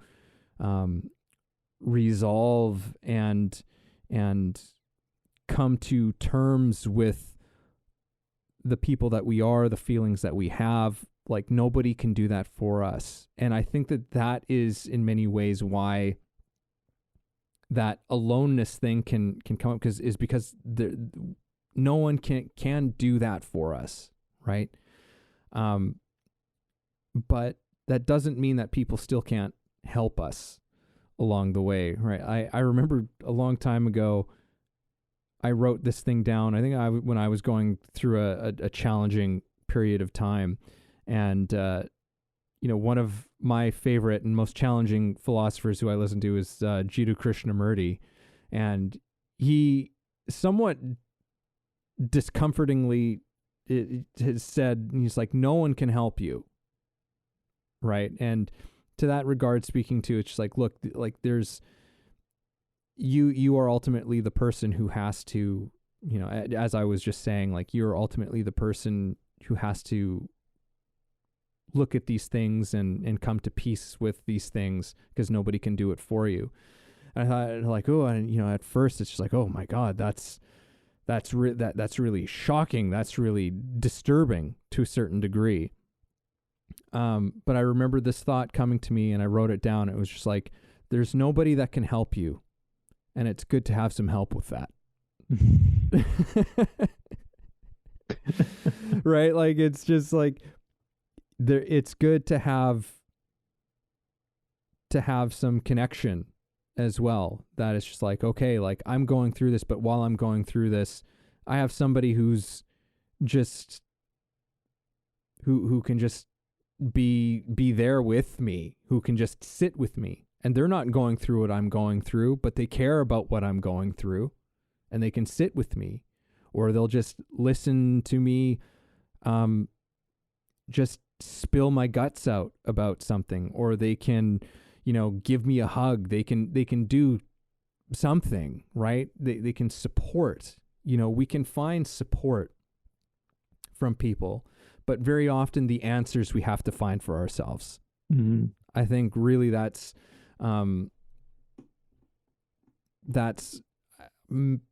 resolve and come to terms with the people that we are, the feelings that we have. Like, nobody can do that for us. And I think that is in many ways why that aloneness thing can come up, because no one can do that for us, right? But that doesn't mean that people still can't help us along the way, right? I remember a long time ago, I wrote this thing down. I think when I was going through a challenging period of time, and one of my favorite and most challenging philosophers who I listen to is Jiddu Krishnamurti, and he somewhat discomfortingly has said, he's like, no one can help you, right? And to that regard, speaking to, it's just like, look, like there's you are ultimately the person who has to, as I was just saying, like, you're ultimately the person who has to look at these things and come to peace with these things, because nobody can do it for you. And I thought, like, oh, and at first it's just like, oh my God, that's really shocking. That's really disturbing to a certain degree. But I remember this thought coming to me, and I wrote it down. It was just like, there's nobody that can help you, and it's good to have some help with that. Right? Like, it's just like, it's good to have some connection as well. That it's just like, okay, like, I'm going through this, but while I'm going through this, I have somebody who's just who can just be there with me, who can just sit with me, and they're not going through what I'm going through, but they care about what I'm going through, and they can sit with me, or they'll just listen to me just spill my guts out about something, or they can give me a hug. They can do something, right? They can support. We can find support from people, but very often the answers we have to find for ourselves. Mm-hmm. I think really that's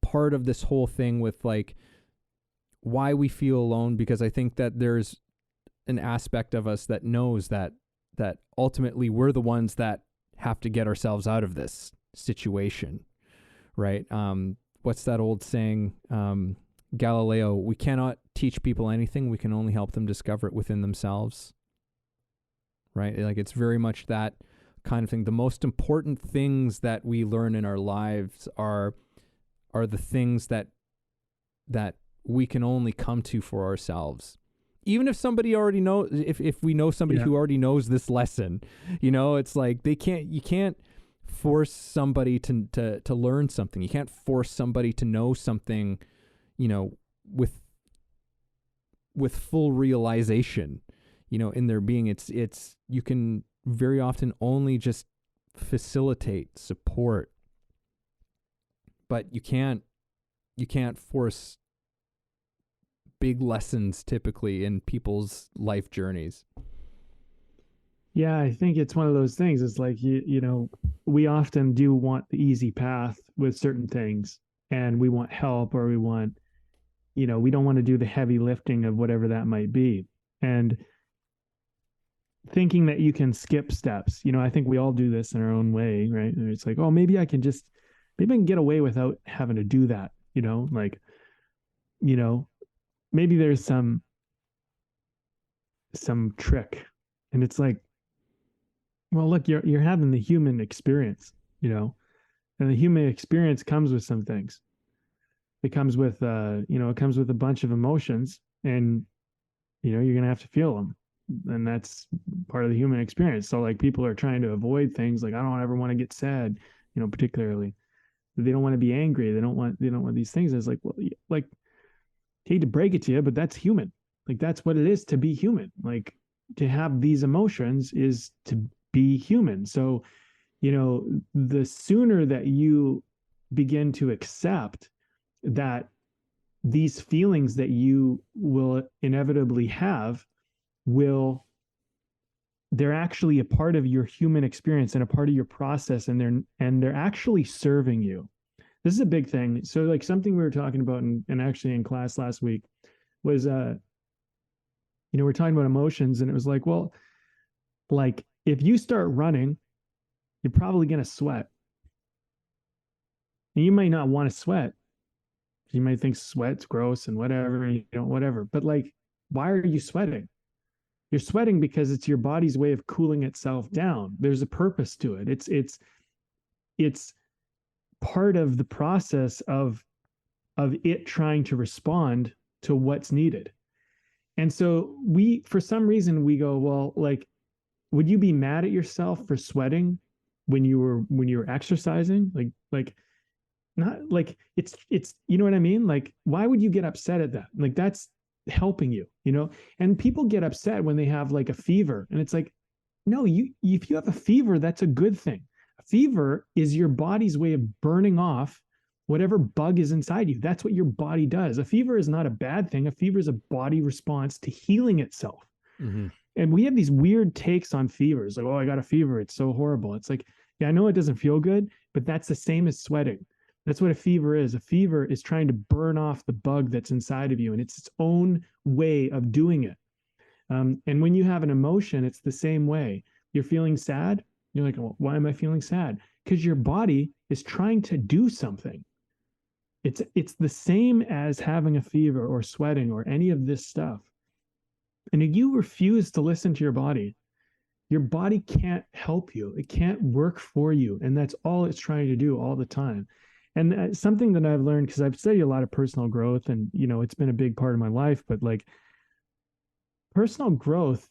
part of this whole thing with, like, why we feel alone, because I think that there's an aspect of us that knows that ultimately we're the ones that have to get ourselves out of this situation, right? What's that old saying? Galileo, we cannot teach people anything. We can only help them discover it within themselves, right? Like, it's very much that kind of thing. The most important things that we learn in our lives are the things that we can only come to for ourselves. Even if somebody already knows, if we know somebody who already knows this lesson, it's like you can't force somebody to learn something. You can't force somebody to know something, with full realization, in their being. It's you can very often only just facilitate, support, but you can't force big lessons typically in people's life journeys. Yeah, I think it's one of those things. It's like we often do want the easy path with certain things, and we want help, or we want, we don't want to do the heavy lifting of whatever that might be. And thinking that you can skip steps, I think we all do this in our own way, right? And it's like, oh, maybe I can get away without having to do that, like, you know, maybe there's some trick. And it's like, well, look, you're having the human experience, and the human experience comes with some things. It comes with it comes with a bunch of emotions, and you're gonna have to feel them, and that's part of the human experience. So like people are trying to avoid things like, I don't ever want to get sad, particularly. They don't want to be angry. They don't want these things. It's like, well, like, hate to break it to you, but that's human. Like that's what it is to be human. Like to have these emotions is to be human. So, the sooner that you begin to accept that these feelings that you will inevitably have will they're actually a part of your human experience and a part of your process, and they're actually serving you. This is a big thing. So like something we were talking about and actually in class last week was we're talking about emotions, and it was like, well, like if you start running, you're probably going to sweat. And you might not want to sweat. You might think sweat's gross and whatever, whatever. But like, why are you sweating? You're sweating because it's your body's way of cooling itself down. There's a purpose to it. It's part of the process of it trying to respond to what's needed. And so for some reason, we go, well, like, would you be mad at yourself for sweating when you were exercising? Like, not like it's, you know what I mean? Like, why would you get upset at that? Like, that's helping you, and people get upset when they have like a fever, and it's like, no, if you have a fever, that's a good thing. A fever is your body's way of burning off whatever bug is inside you. That's what your body does. A fever is not a bad thing. A fever is a body response to healing itself. Mm-hmm. And we have these weird takes on fevers, like, oh, I got a fever, it's so horrible. It's like, yeah, I know it doesn't feel good, but that's the same as sweating. That's what a fever is. A fever is trying to burn off the bug that's inside of you, and it's its own way of doing it. And when you have an emotion, it's the same way. You're feeling sad. You're like, well, why am I feeling sad? Because your body is trying to do something. It's the same as having a fever or sweating or any of this stuff. And if you refuse to listen to your body can't help you. It can't work for you. And that's all it's trying to do all the time. And something that I've learned, because I've studied a lot of personal growth, and, it's been a big part of my life, but like personal growth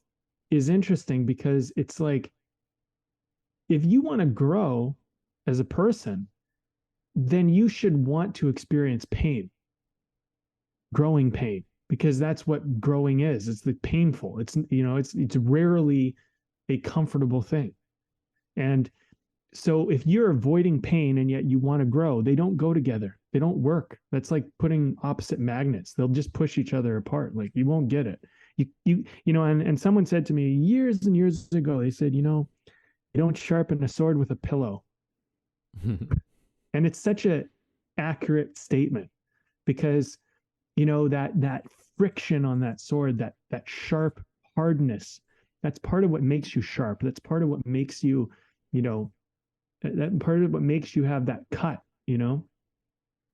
is interesting because it's like, if you want to grow as a person, then you should want to experience pain, growing pain, because that's what growing is. It's the painful. It's rarely a comfortable thing. And so if you're avoiding pain and yet you want to grow, they don't go together. They don't work. That's like putting opposite magnets. They'll just push each other apart. Like you won't get it. And someone said to me years and years ago, they said, you don't sharpen a sword with a pillow. And it's such a accurate statement, because that friction on that sword, that sharp hardness, that's part of what makes you sharp. That's part of what makes you, that part of what makes you have that cut. And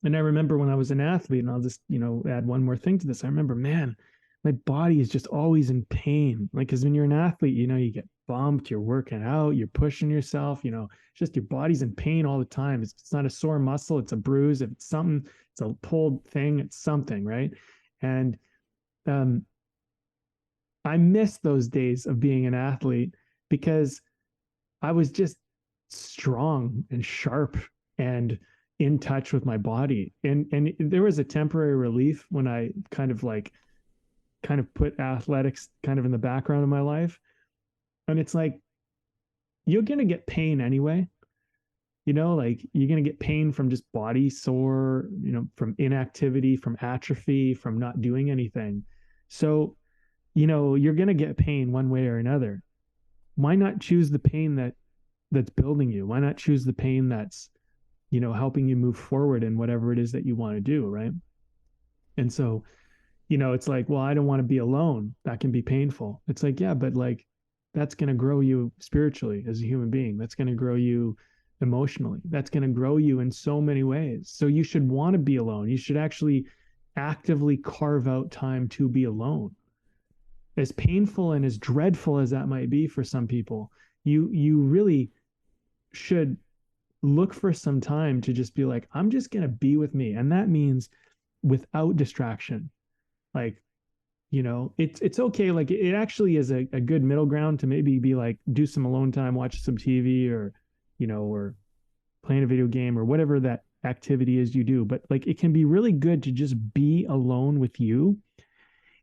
I remember when I was an athlete, and I'll just add one more thing to this. I remember, man, my body is just always in pain. Like, because when you're an athlete, you get bumped, you're working out, you're pushing yourself, it's just your body's in pain all the time. It's not a sore muscle, it's a bruise. If it's something, it's a pulled thing, it's something, right? And I miss those days of being an athlete, because I was just strong and sharp and in touch with my body. And there was a temporary relief when I kind of put athletics kind of in the background of my life. And it's like, you're going to get pain anyway. Like you're going to get pain from just body sore, from inactivity, from atrophy, from not doing anything. So, you're going to get pain one way or another. why not choose the pain that's building you? Why not choose the pain that's, helping you move forward in whatever it is that you want to do, right? And so, it's like, well, I don't want to be alone. That can be painful. It's like, yeah, but like that's going to grow you spiritually as a human being. That's going to grow you emotionally. That's going to grow you in so many ways. So you should want to be alone. You should actually actively carve out time to be alone. As painful and as dreadful as that might be for some people, you really should look for some time to just be like, I'm just going to be with me. And that means without distraction. Like, it's okay. Like it actually is a good middle ground to maybe be like, do some alone time, watch some TV or, or playing a video game or whatever that activity is you do. But like, it can be really good to just be alone with you.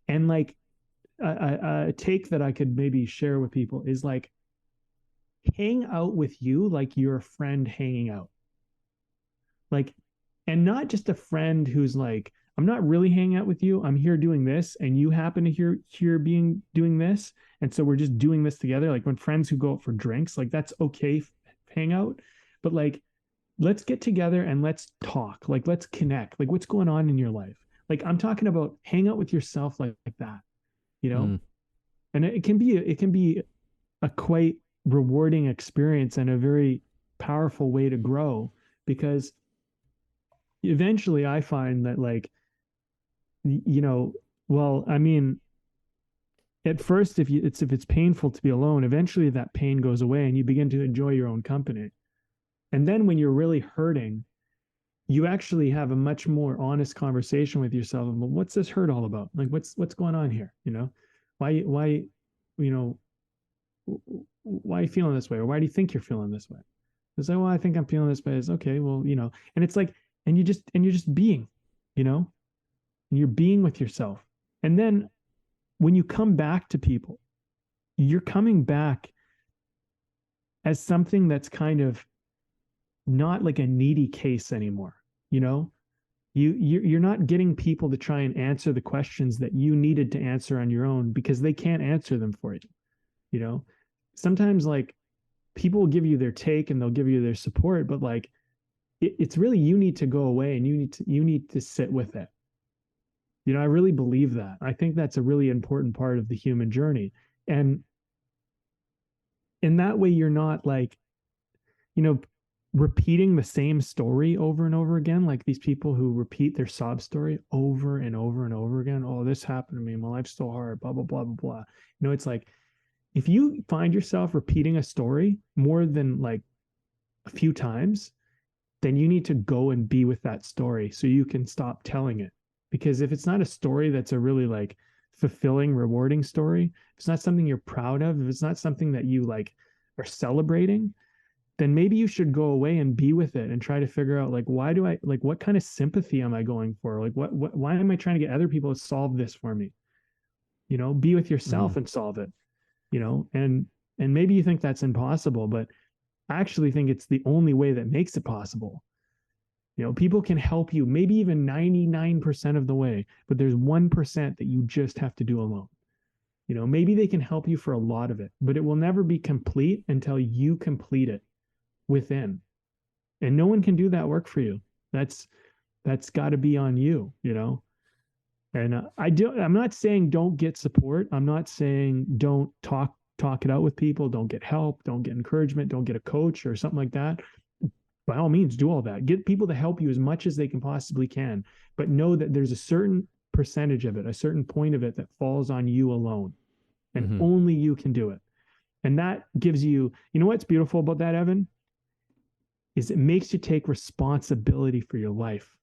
And like a take that I could maybe share with people is like, hang out with you like you're a friend hanging out. Like, and not just a friend who's like, I'm not really hanging out with you. I'm here doing this, and you happen to here being doing this, and so we're just doing this together. Like when friends who go out for drinks, like that's okay, hang out, but like let's get together and let's talk. Like let's connect. Like what's going on in your life? Like I'm talking about hang out with yourself like that, and it can be a quite rewarding experience and a very powerful way to grow, because eventually I find that like, well, I mean, at first, if it's painful to be alone, eventually that pain goes away and you begin to enjoy your own company. And then when you're really hurting, you actually have a much more honest conversation with yourself about what's this hurt all about? Like what's going on here? Why, why are you feeling this way? Or why do you think you're feeling this way? It's like, well, I think I'm feeling this way. It's okay. Well, and it's like, and you're just being, and you're being with yourself. And then when you come back to people, you're coming back as something that's kind of not like a needy case anymore. You're not getting people to try and answer the questions that you needed to answer on your own because they can't answer them for you. Sometimes like people will give you their take and they'll give you their support, but like it's really, you need to go away and you need to sit with it. I really believe that. I think that's a really important part of the human journey. And in that way, you're not like, repeating the same story over and over again, like these people who repeat their sob story over and over and over again. Oh, this happened to me. My life's so hard, blah, blah, blah, blah, blah. It's like, if you find yourself repeating a story more than like a few times, then you need to go and be with that story so you can stop telling it. Because if it's not a story that's a really like fulfilling, rewarding story, if it's not something you're proud of, if it's not something that you like are celebrating, then maybe you should go away and be with it and try to figure out like, why do I like, what kind of sympathy am I going for? Like why am I trying to get other people to solve this for me? Be with yourself and solve it, and maybe you think that's impossible, but I actually think it's the only way that makes it possible. People can help you maybe even 99% of the way, but there's 1% that you just have to do alone. Maybe they can help you for a lot of it, but it will never be complete until you complete it within. And no one can do that work for you. That's got to be on you, And I'm not saying don't get support. I'm not saying don't talk it out with people, don't get help, don't get encouragement, don't get a coach or something like that. By all means, do all that. Get people to help you as much as they can possibly can, but know that there's a certain percentage of it, a certain point of it that falls on you alone, and only you can do it. And that gives you, what's beautiful about that, Evan, is it makes you take responsibility for your life.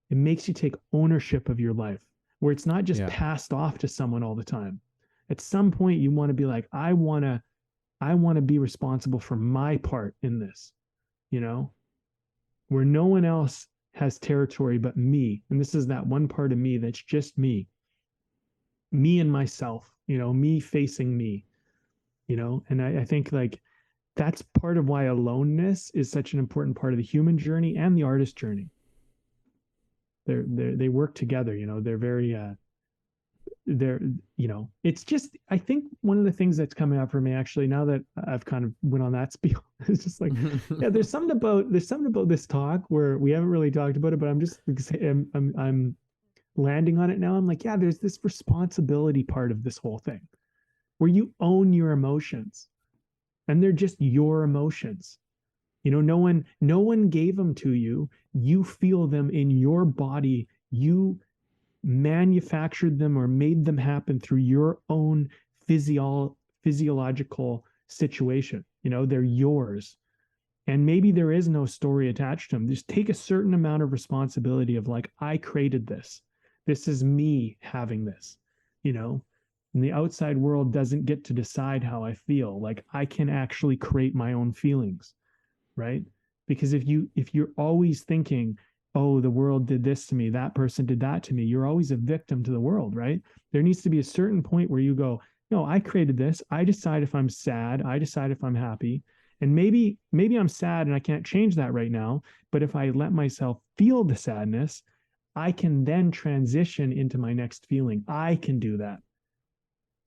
It makes you take ownership of your life, where it's not just passed off to someone all the time. At some point, you want to be like, I want to be responsible for my part in this. Where no one else has territory but me. And this is that one part of me that's just me and myself, me facing me, and I think like that's part of why aloneness is such an important part of the human journey and the artist journey. They work together, they're very, there, it's just, I think one of the things that's coming up for me actually, now that I've kind of went on that spiel, it's just like, yeah, there's something about this talk where we haven't really talked about it, but I'm landing on it now. I'm like, yeah, there's this responsibility part of this whole thing where you own your emotions, and they're just your emotions. No one gave them to you. You feel them in your body. You manufactured them or made them happen through your own physiological situation. They're yours. And maybe there is no story attached to them. Just take a certain amount of responsibility of like, I created this. This is me having this, and the outside world doesn't get to decide how I feel. Like, I can actually create my own feelings, right? Because if you're always thinking, oh, the world did this to me, that person did that to me, you're always a victim to the world, right? There needs to be a certain point where you go, no, I created this. I decide if I'm sad. I decide if I'm happy. And maybe I'm sad and I can't change that right now. But if I let myself feel the sadness, I can then transition into my next feeling. I can do that.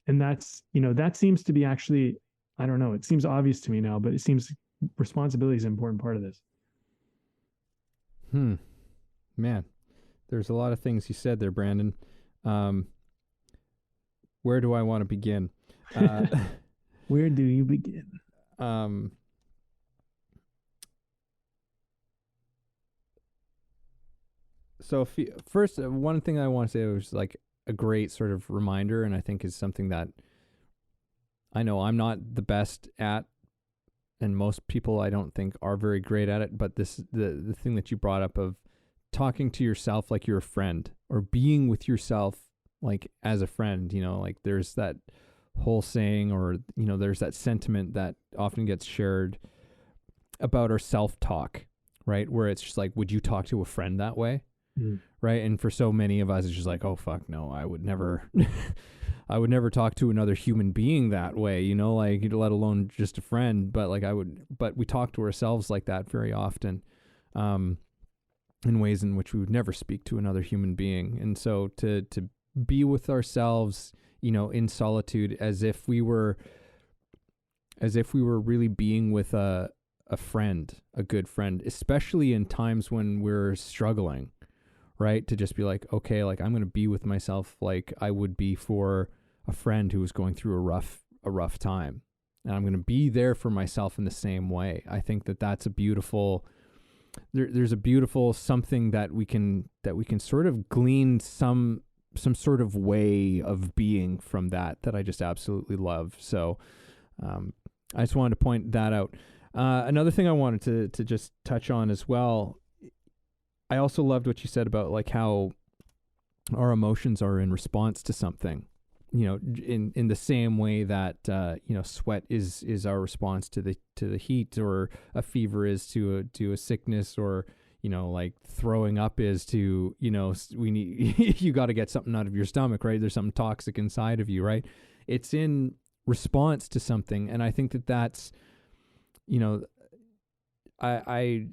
And that seems to be actually, I don't know, it seems obvious to me now, but it seems responsibility is an important part of this. Man, there's a lot of things you said there, Brandon. Where do I want to begin? Where do you begin? So first, one thing I want to say was like a great sort of reminder, and I think is something that I know I'm not the best at, and most people I don't think are very great at it. But the thing that you brought up of talking to yourself like you're a friend, or being with yourself like as a friend, like there's that whole saying, or there's that sentiment that often gets shared about our self-talk, right? Where it's just like, would you talk to a friend that way? Right? And for so many of us, it's just like, oh fuck no, I would never I would never talk to another human being that way, like, let alone just a friend. But like but we talk to ourselves like that very often, in ways in which we would never speak to another human being. And so to be with ourselves, in solitude, as if we were really being with a friend, a good friend, especially in times when we're struggling, right? To just be like, okay, like I'm going to be with myself like I would be for a friend who was going through a rough time. And I'm going to be there for myself in the same way. I think that that's a beautiful, there's a beautiful something that we can sort of glean some sort of way of being from that I just absolutely love. So I just wanted to point that out. Another thing I wanted to just touch on as well, I also loved what you said about like how our emotions are in response to something, in the same way that sweat is our response to the heat, or a fever is to a sickness, or like throwing up is to we need you got to get something out of your stomach, right? There's something toxic inside of you, right? It's in response to something. And I think that's I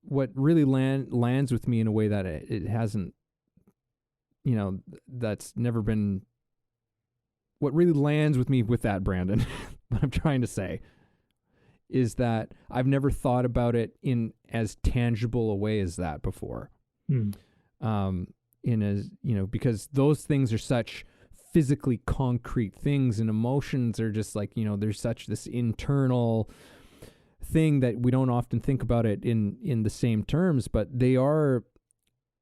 what really lands with me in a way that it hasn't, that's never been what really lands with me with that, Brandon, what I'm trying to say is that I've never thought about it in as tangible a way as that before. Because those things are such physically concrete things, and emotions are just like, there's such this internal thing that we don't often think about it in the same terms, but they're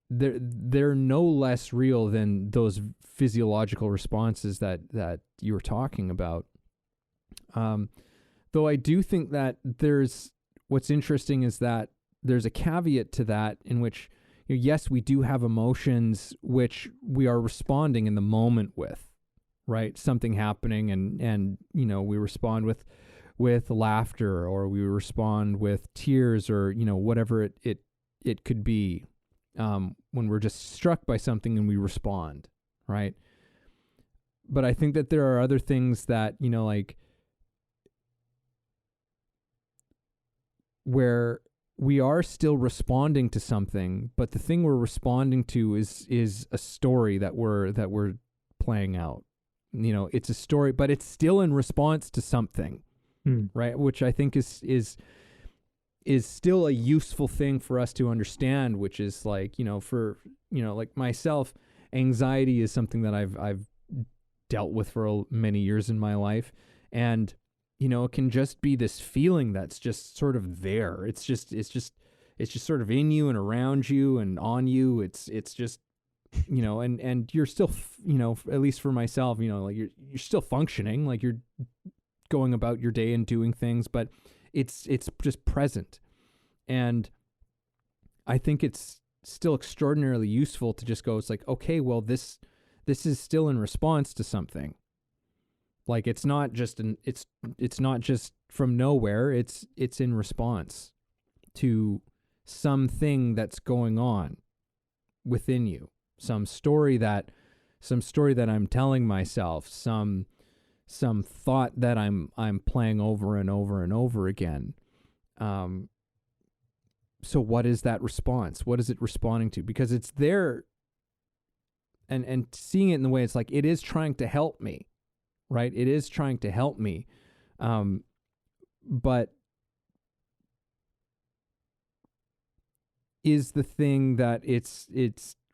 no less real than those physiological responses that you were talking about. Though I do think that what's interesting is that there's a caveat to that, in which, yes, we do have emotions which we are responding in the moment with, right? Something happening, and we respond with laughter, or we respond with tears, or whatever it could be, when we're just struck by something and we respond, right? But I think that there are other things that like where we are still responding to something, but the thing we're responding to is a story that we're playing out. You know, it's a story, but it's still in response to something, right? Which I think is still a useful thing for us to understand, which is like, you know, for, you know, like myself, anxiety is something that I've dealt with for many years in my life. And, you know, it can just be this feeling that's just sort of there. It's just sort of in you and around you and on you. It's just, you know, and you're still, you know, at least for myself, you know, like you're still functioning, like you're going about your day and doing things, but it's just present. And I think it's still extraordinarily useful to just go, it's like, okay, well, this is still in response to something. Like it's not just it's not just from nowhere. It's in response to something that's going on within you. Some story that I'm telling myself, some thought that I'm playing over and over and over again. So what is that response? What is it responding to? Because it's there, and seeing it in the way it's like it is trying to help me, right? It is trying to help me, but is the thing that it's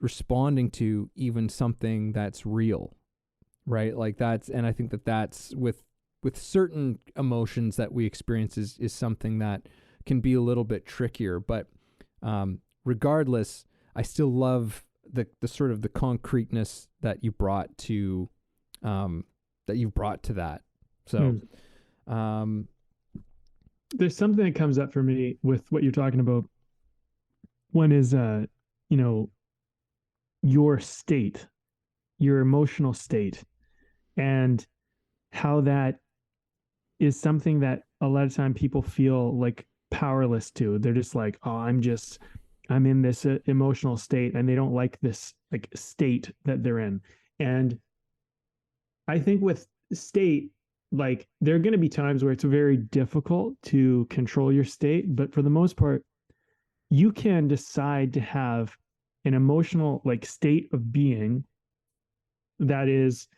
responding to even something that's real, right? Like that's, and I think that's with certain emotions that we experience is something that can be a little bit trickier, but regardless, I still love the sort of the concreteness that you brought to that. So there's something that comes up for me with what you're talking about. One is you know, your state, your emotional state, and how that is something that a lot of time people feel like powerless to. They're just like, oh, I'm in this emotional state, and they don't like this like state that they're in. And I think with state, like there are going to be times where it's very difficult to control your state, but for the most part, you can decide to have an emotional like state of being that is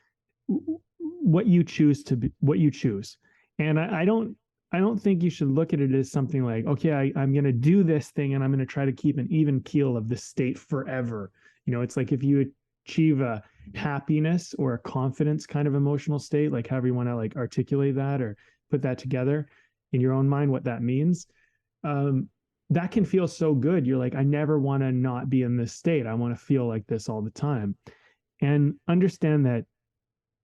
what you choose to be, what you choose. And I don't think you should look at it as something like, okay, I'm going to do this thing and I'm going to try to keep an even keel of this state forever. You know, it's like if you achieve a happiness or a confidence kind of emotional state, like however you want to like articulate that or put that together in your own mind, what that means. That can feel so good. You're like, I never want to not be in this state. I want to feel like this all the time. And understand that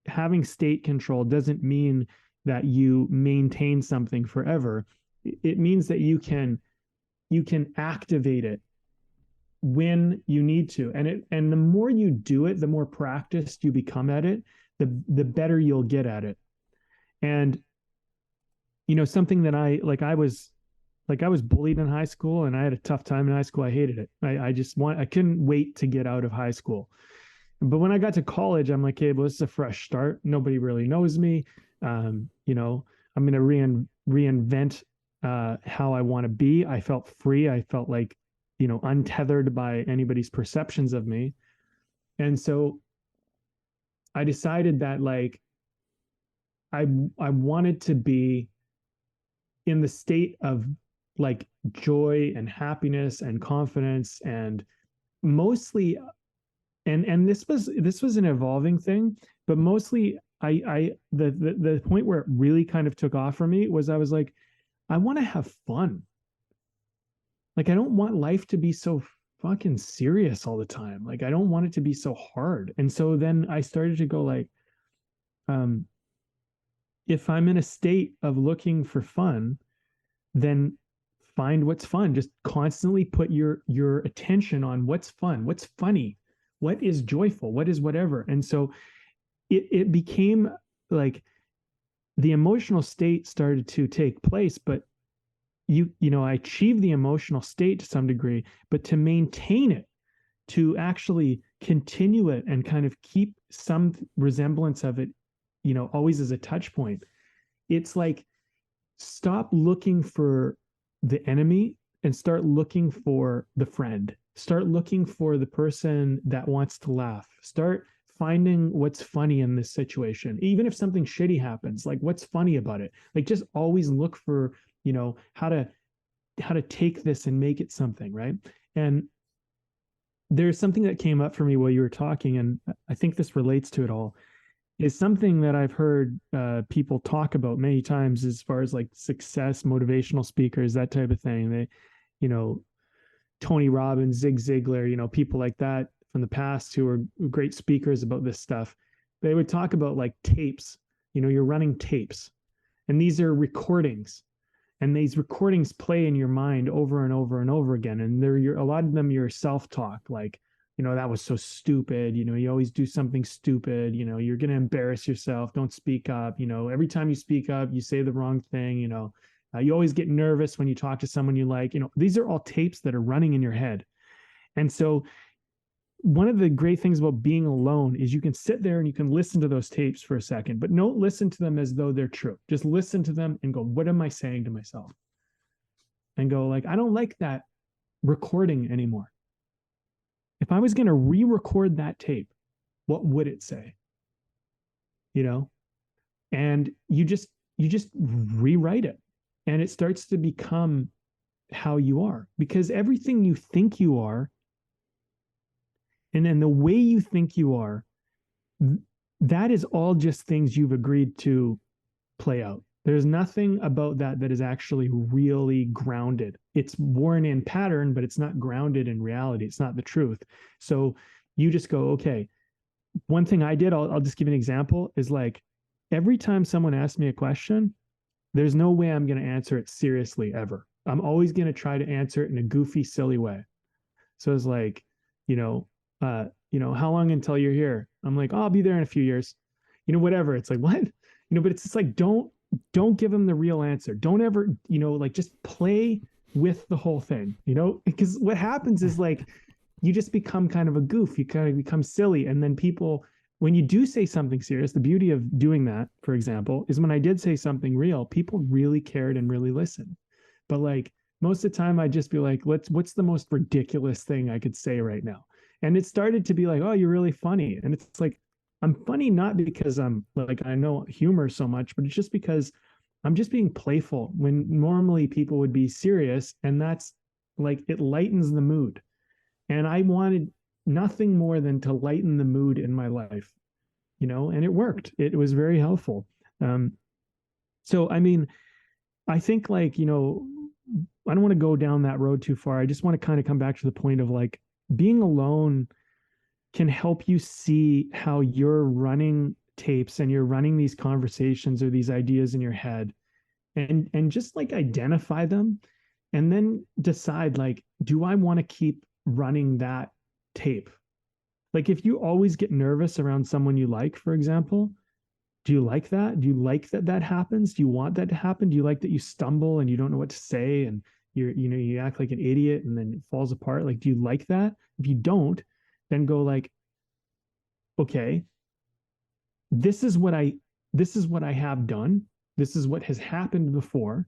having state control doesn't mean that you maintain something forever. It means that you can activate it when you need to. And the more you do it, the more practiced you become at it, the better you'll get at it. And you know, something that I was bullied in high school, and I had a tough time in high school. I hated it. I couldn't wait to get out of high school. But when I got to college, I'm like, hey, well, this is a fresh start. Nobody really knows me. You know, I'm going to reinvent how I want to be. I felt free. I felt like, you know, untethered by anybody's perceptions of me. And so I decided that like I wanted to be in the state of like joy and happiness and confidence, and mostly and this was an evolving thing, but mostly the point where it really kind of took off for me was I was like, I want to have fun. Like I don't want life to be so fucking serious all the time. Like I don't want it to be so hard. And so then I started to go like, if I'm in a state of looking for fun, then find what's fun. Just constantly put your attention on what's fun, what's funny, what is joyful, what is whatever. And so it became like the emotional state started to take place, but you know, I achieved the emotional state to some degree, but to maintain it, to actually continue it and kind of keep some resemblance of it, you know, always as a touch point. It's like, stop looking for the enemy and start looking for the friend. Start looking for the person that wants to laugh. Start finding what's funny in this situation. Even if something shitty happens, like what's funny about it? Like just always look for, how to take this and make it something, right? And there's something that came up for me while you were talking, and I think this relates to it all, is something that I've heard people talk about many times as far as like success, motivational speakers, that type of thing. They, you know, Tony Robbins, Zig Ziglar, people like that from the past who are great speakers about this stuff. They would talk about like tapes. You're running tapes, and these are recordings, and these recordings play in your mind over and over and over again. And a lot of them, your self-talk, like, that was so stupid. You always do something stupid. You're going to embarrass yourself. Don't speak up. Every time you speak up, you say the wrong thing. You always get nervous when you talk to someone you like. These are all tapes that are running in your head. And so one of the great things about being alone is you can sit there and you can listen to those tapes for a second, but don't listen to them as though they're true. Just listen to them and go, what am I saying to myself? And go like, I don't like that recording anymore. If I was going to re-record that tape, what would it say? And you just rewrite it, and it starts to become how you are, because everything you think you are, and then the way you think you are, that is all just things you've agreed to play out. There's nothing about that is actually really grounded. It's worn in pattern, but it's not grounded in reality. It's not the truth. So you just go, okay, one thing I did, I'll just give you an example, is like every time someone asks me a question, there's no way I'm going to answer it seriously ever. I'm always going to try to answer it in a goofy, silly way. So it's like, how long until you're here? I'm like, oh, I'll be there in a few years, whatever. It's like, what? But it's just like, don't give them the real answer. Don't ever, like just play with the whole thing, because what happens is like, you just become kind of a goof. You kind of become silly. And then people, when you do say something serious, the beauty of doing that, for example, is when I did say something real, people really cared and really listened. But like most of the time I'd just be like, what's the most ridiculous thing I could say right now? And it started to be like, oh, you're really funny. And it's like, I'm funny not because I'm like, I know humor so much, but it's just because I'm just being playful when normally people would be serious. And that's like, it lightens the mood. And I wanted nothing more than to lighten the mood in my life, and it worked. It was very helpful. So, I mean, I think like, I don't want to go down that road too far. I just want to kind of come back to the point of like, being alone can help you see how you're running tapes and you're running these conversations or these ideas in your head, and just like identify them, and then decide like, do I want to keep running that tape? Like if you always get nervous around someone you like, for example, do you like that? Do you like that happens? Do you want that to happen? Do you like that you stumble and you don't know what to say and you act like an idiot and then it falls apart? Like, do you like that? If you don't, then go like, okay, this is what I have done. This is what has happened before.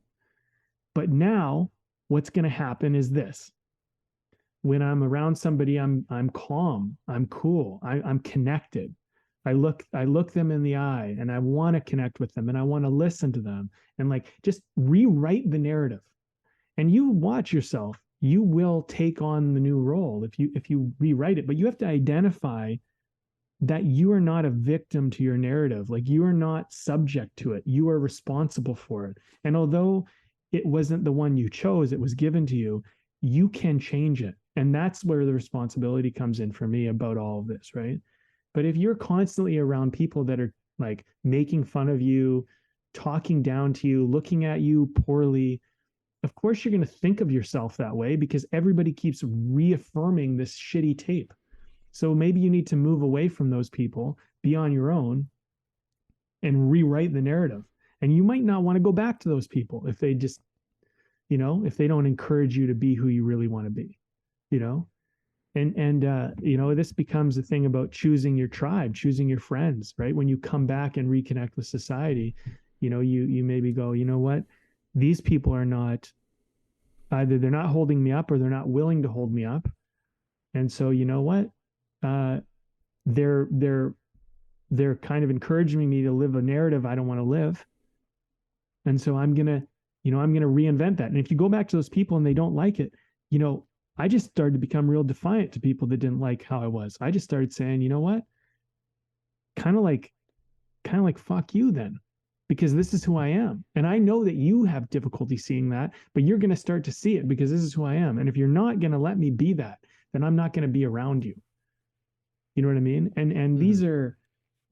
But now what's going to happen is this. When I'm around somebody, I'm calm, I'm cool, I'm connected. I look them in the eye and I want to connect with them and I want to listen to them, and like just rewrite the narrative. And you watch yourself, you will take on the new role if you rewrite it. But you have to identify that you are not a victim to your narrative. Like you are not subject to it. You are responsible for it. And although it wasn't the one you chose, it was given to you, you can change it. And that's where the responsibility comes in for me about all of this, right? But if you're constantly around people that are like making fun of you, talking down to you, looking at you poorly, of course you're going to think of yourself that way because everybody keeps reaffirming this shitty tape. So maybe you need to move away from those people, be on your own, and rewrite the narrative. And you might not want to go back to those people if they just, if they don't encourage you to be who you really want to be, And this becomes a thing about choosing your tribe, choosing your friends, right? When you come back and reconnect with society, you maybe go, you know what? These people are not, either they're not holding me up or they're not willing to hold me up. And so, you know what? they're kind of encouraging me to live a narrative I don't want to live. And so I'm going to reinvent that. And if you go back to those people and they don't like it, I just started to become real defiant to people that didn't like how I was. I just started saying, you know what? Kind of like fuck you then, because this is who I am. And I know that you have difficulty seeing that, but you're going to start to see it because this is who I am. And if you're not going to let me be that, then I'm not going to be around you. You know what I mean? And these are,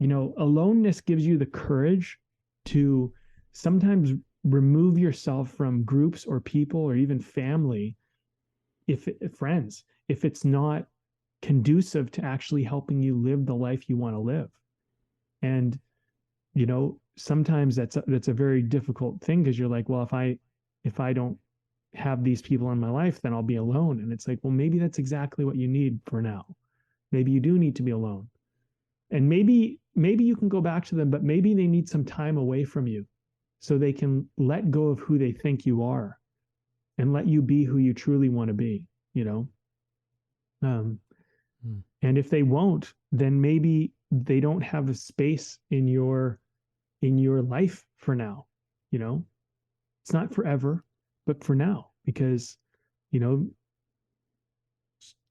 aloneness gives you the courage to sometimes remove yourself from groups or people or even family, if friends, if it's not conducive to actually helping you live the life you want to live. And sometimes that's a very difficult thing, because you're like, well, if I don't have these people in my life, then I'll be alone. And it's like, well, maybe that's exactly what you need for now. Maybe you do need to be alone. And maybe you can go back to them, but maybe they need some time away from you so they can let go of who they think you are and let you be who you truly want to be, And if they won't, then maybe they don't have a space in your life for now. It's not forever, but for now, because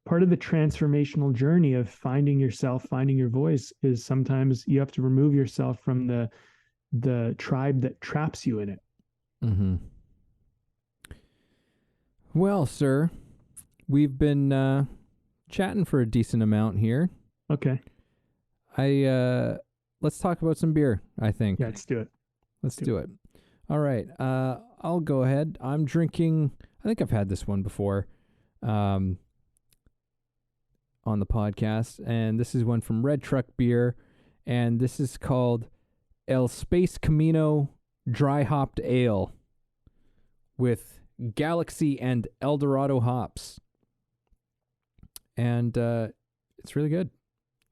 part of the transformational journey of finding yourself, finding your voice, is sometimes you have to remove yourself from the tribe that traps you in it. Mm-hmm. Well, sir, we've been chatting for a decent amount here. Okay. Let's talk about some beer, I think. Yeah, let's do it. Let's do it. All right. I'll go ahead. I'm drinking, I think I've had this one before on the podcast, and this is one from Red Truck Beer, and this is called El Space Camino Dry Hopped Ale with Galaxy and Eldorado hops. And it's really good.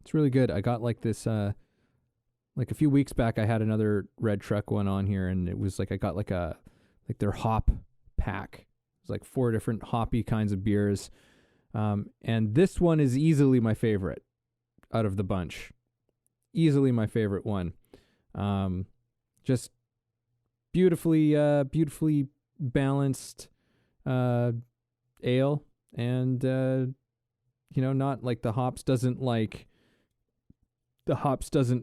It's really good. I got like this, like a few weeks back, I had another Red Truck one on here, and it was like, I got like their hop pack. It's like 4 different hoppy kinds of beers. And this one is easily my favorite out of the bunch. Easily my favorite one. Just beautifully balanced ale, and not like the hops doesn't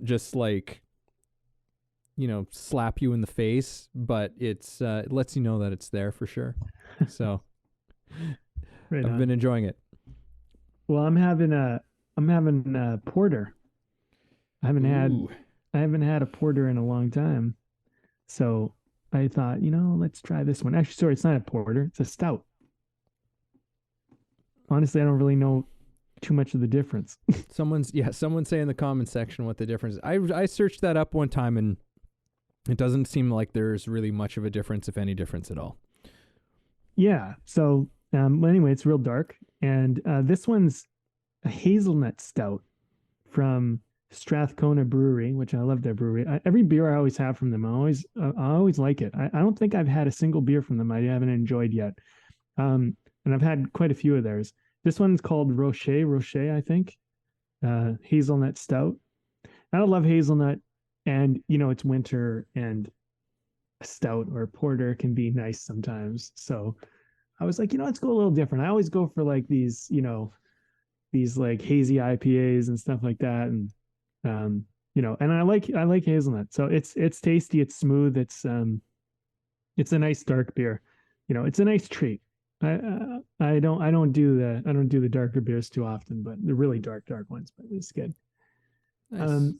just like slap you in the face, but it lets you know that it's there for sure. So Right I've on. been enjoying it. Well, I'm having a porter. I haven't had a porter in a long time. So I thought, let's try this one. Actually, sorry, it's not a porter, it's a stout. Honestly, I don't really know too much of the difference. Someone say in the comment section what the difference is. I searched that up one time, and it doesn't seem like there's really much of a difference, if any difference at all. Yeah. So anyway, it's real dark. And this one's a hazelnut stout from Strathcona Brewery, which I love their brewery. Every beer I always have from them, I always like it. I don't think I've had a single beer from them I haven't enjoyed yet. And I've had quite a few of theirs. This one's called Rocher, I think. Hazelnut stout. I love hazelnut, and it's winter, and a stout or a porter can be nice sometimes. So I was like, let's go a little different. I always go for like these like hazy IPAs and stuff like that. And and I like hazelnut. So it's tasty, it's smooth, it's a nice dark beer. It's a nice treat. I don't do the darker beers too often, but the really dark ones, but it's good. Nice.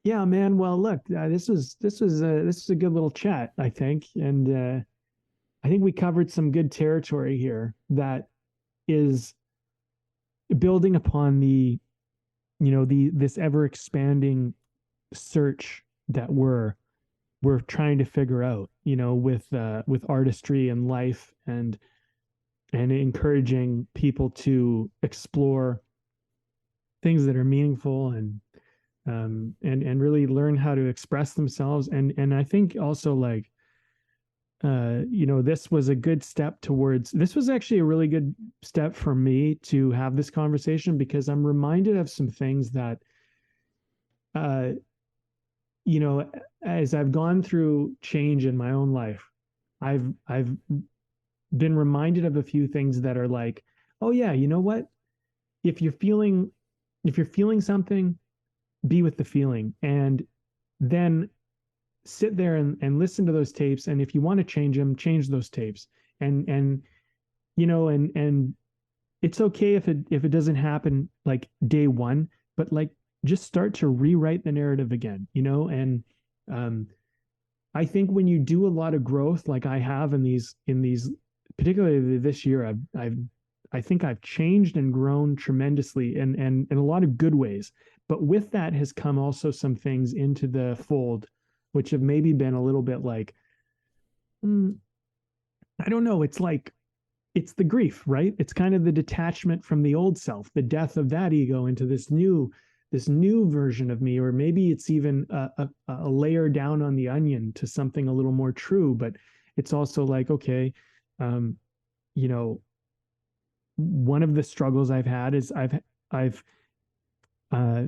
Yeah, man. Well, look, this was a good little chat, I think. And I think we covered some good territory here that is building upon this ever expanding search that we're trying to figure out, with artistry and life, and encouraging people to explore things that are meaningful, and really learn how to express themselves. And I think also, like, this was a good step towards, this was actually a really good step for me to have this conversation, because I'm reminded of some things that, uh, as I've gone through change in my own life, I've been reminded of a few things that are like, oh yeah, you know what? If you're feeling, something, be with the feeling, and then sit there and listen to those tapes. And if you want to change them, change those tapes. And and it's okay if it doesn't happen like day one, but like just start to rewrite the narrative again, and um I think when you do a lot of growth, like I have in these, particularly this year, I think I've changed and grown tremendously, and in a lot of good ways. But with that has come also some things into the fold, which have maybe been a little bit like, I don't know. It's like, it's the grief, right? It's kind of the detachment from the old self, the death of that ego into this new version of me, or maybe it's even a layer down on the onion to something a little more true. But it's also like, okay, um, you know, one of the struggles I've had is I've uh,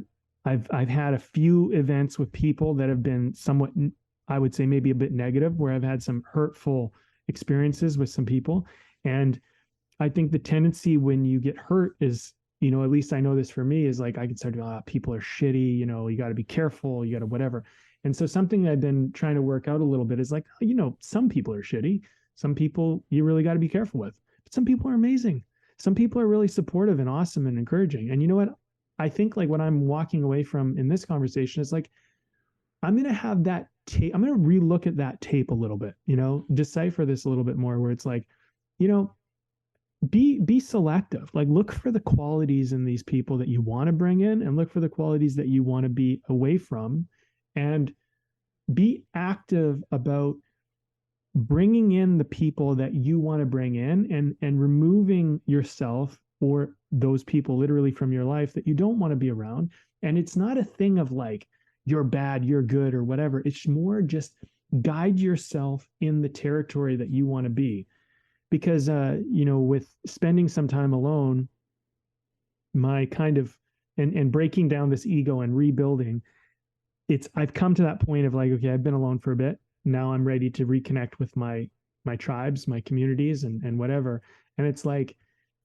I've had a few events with people that have been somewhat, I would say, maybe a bit negative, where I've had some hurtful experiences with some people. And I think the tendency when you get hurt is, at least I know this for me, is like I can start to, people are shitty, you got to be careful, you got to whatever. And so something I've been trying to work out a little bit is like, some people are shitty. Some people you really got to be careful with. But some people are amazing. Some people are really supportive and awesome and encouraging. And you know what? I think like what I'm walking away from in this conversation is like, I'm going to have that tape. I'm going to relook at that tape a little bit, decipher this a little bit more, where it's like, you know, be selective. Like, look for the qualities in these people that you want to bring in, and look for the qualities that you want to be away from, and be active about bringing in the people that you want to bring in, and removing yourself or those people literally from your life that you don't want to be around. And it's not a thing of like, you're bad, you're good, or whatever. It's more just guide yourself in the territory that you want to be. Because, with spending some time alone, my kind of, and breaking down this ego and rebuilding, I've come to that point of like, okay, I've been alone for a bit. Now I'm ready to reconnect with my tribes, my communities, and whatever. And it's like,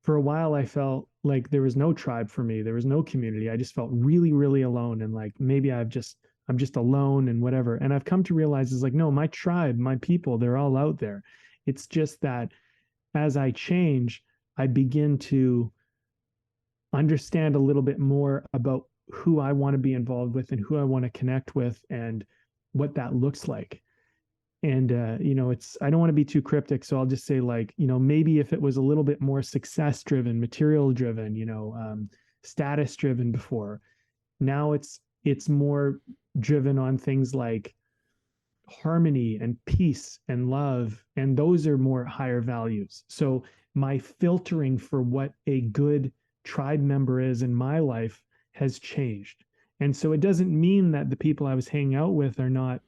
for a while, I felt like there was no tribe for me. There was no community. I just felt really, really alone. And like, maybe I'm just alone and whatever. And I've come to realize is like, no, my tribe, my people, they're all out there. It's just that as I change, I begin to understand a little bit more about who I want to be involved with and who I want to connect with and what that looks like. And, I don't want to be too cryptic. So I'll just say like, maybe if it was a little bit more success driven, material driven, status driven before, now it's more driven on things like harmony and peace and love. And those are more higher values. So my filtering for what a good tribe member is in my life has changed. And so it doesn't mean that the people I was hanging out with are not,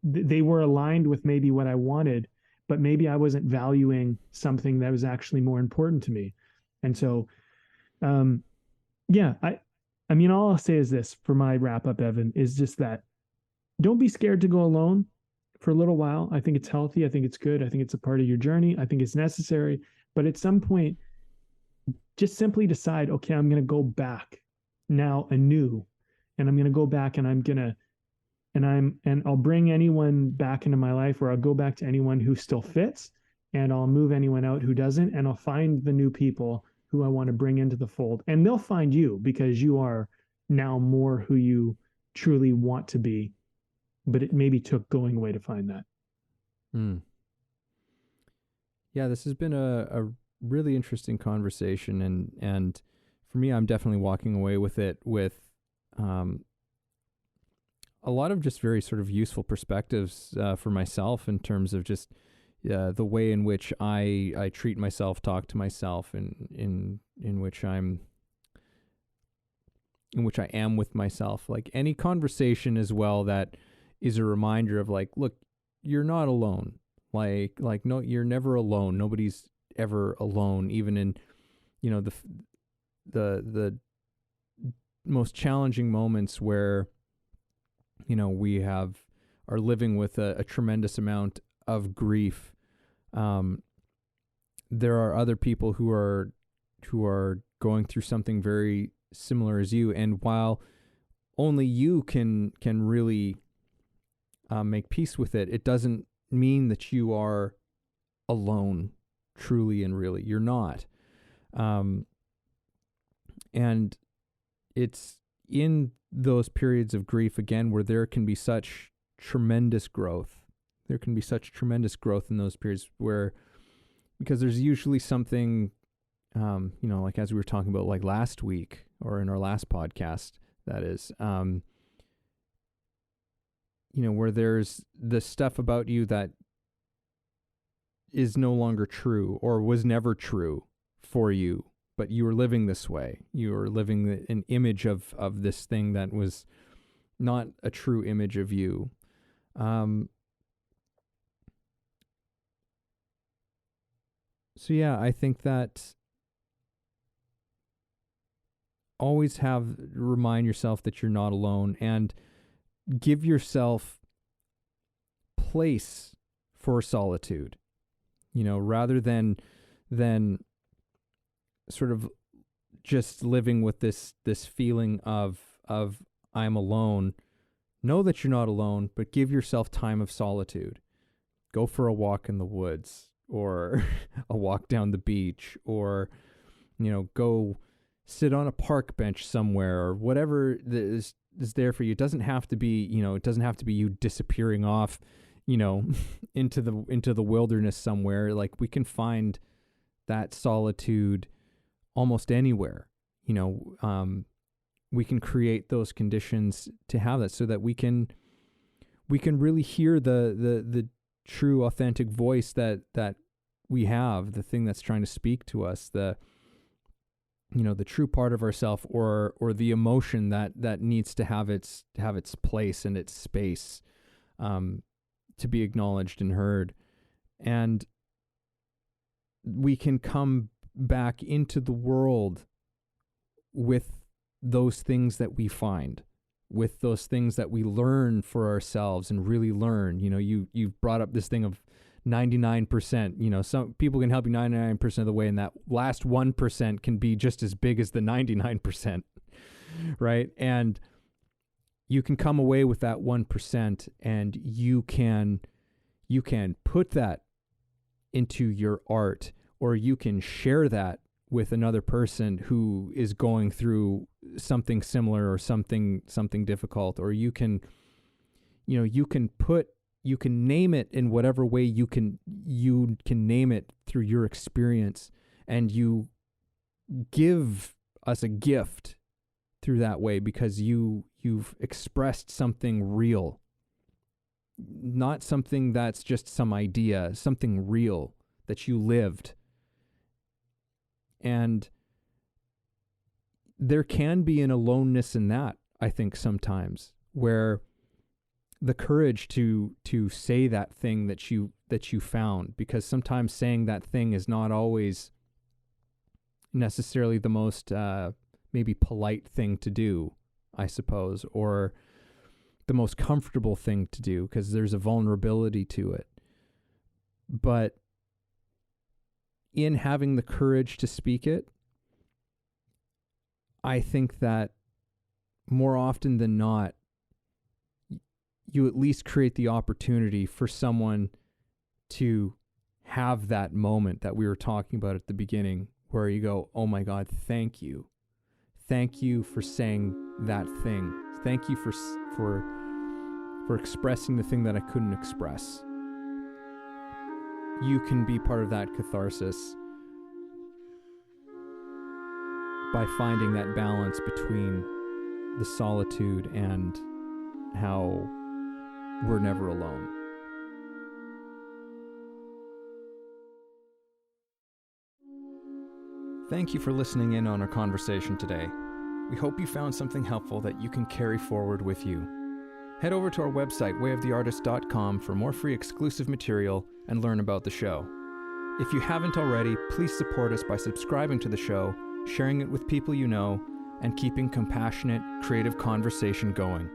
they were aligned with maybe what I wanted, but maybe I wasn't valuing something that was actually more important to me. And so, yeah, I mean, all I'll say is this for my wrap up, Evan, is just that don't be scared to go alone for a little while. I think it's healthy. I think it's good. I think it's a part of your journey. I think it's necessary. But at some point, just simply decide, okay, I'm going to go back now anew, and I'm going to go back and I'll bring anyone back into my life, or I'll go back to anyone who still fits, and I'll move anyone out who doesn't, and I'll find the new people who I want to bring into the fold. And they'll find you, because you are now more who you truly want to be. But it maybe took going away to find that. Yeah, this has been a really interesting conversation, and for me, I'm definitely walking away with it with a lot of just very sort of useful perspectives for myself in terms of just the way in which I treat myself, talk to myself, and in which I am with myself. Like any conversation as well that is a reminder of like, look, you're not alone. Like no, you're never alone. Nobody's ever alone, even in, the most challenging moments where, we are living with a tremendous amount of grief. There are other people who are going through something very similar as you, and while only you can really make peace with it, it doesn't mean that you are alone, truly and really. You're not. And it's in those periods of grief, again, where there can be such tremendous growth. There can be such tremendous growth in those periods where, because there's usually something, like as we were talking about like last week or in our last podcast, that is, where there's the stuff about you that is no longer true or was never true for you, but you were living this way. You were living an image of this thing that was not a true image of you. So yeah, I think that always remind yourself that you're not alone, and give yourself place for solitude, rather than sort of just living with this feeling of I'm alone. Know that you're not alone, but give yourself time of solitude. Go for a walk in the woods, or a walk down the beach, or go sit on a park bench somewhere, or whatever is there for you. It doesn't have to be, you disappearing off, into the wilderness somewhere. Like, we can find that solitude almost anywhere. We can create those conditions to have that, so that we can really hear the true, authentic voice that we have, the thing that's trying to speak to us, the true part of ourself, or the emotion that needs to have its place and its space, to be acknowledged and heard. And we can come back into the world with those things that we find, with those things that we learn for ourselves and really learn. You've brought up this thing of 99%. Some people can help you 99% of the way, and that last 1% can be just as big as the 99%, right? And you can come away with that 1%, and you can put that into your art, or you can share that with another person who is going through something similar or something difficult, or you can name it in whatever way you can name it through your experience, and you give us a gift through that way, because you've expressed something real, not something that's just some idea, something real that you lived. And there can be an aloneness in that, I think, sometimes, where the courage to say that thing that you found, because sometimes saying that thing is not always necessarily the most maybe polite thing to do, I suppose, or the most comfortable thing to do, because there's a vulnerability to it. But in having the courage to speak it, I think that more often than not, you at least create the opportunity for someone to have that moment that we were talking about at the beginning, where you go, oh my God, thank you. Thank you for saying that thing. Thank you for expressing the thing that I couldn't express. You can be part of that catharsis by finding that balance between the solitude and how we're never alone. Thank you for listening in on our conversation today. We hope you found something helpful that you can carry forward with you. Head over to our website, wayoftheartist.com, for more free exclusive material and learn about the show. If you haven't already, please support us by subscribing to the show, sharing it with people you know, and keeping compassionate, creative conversation going.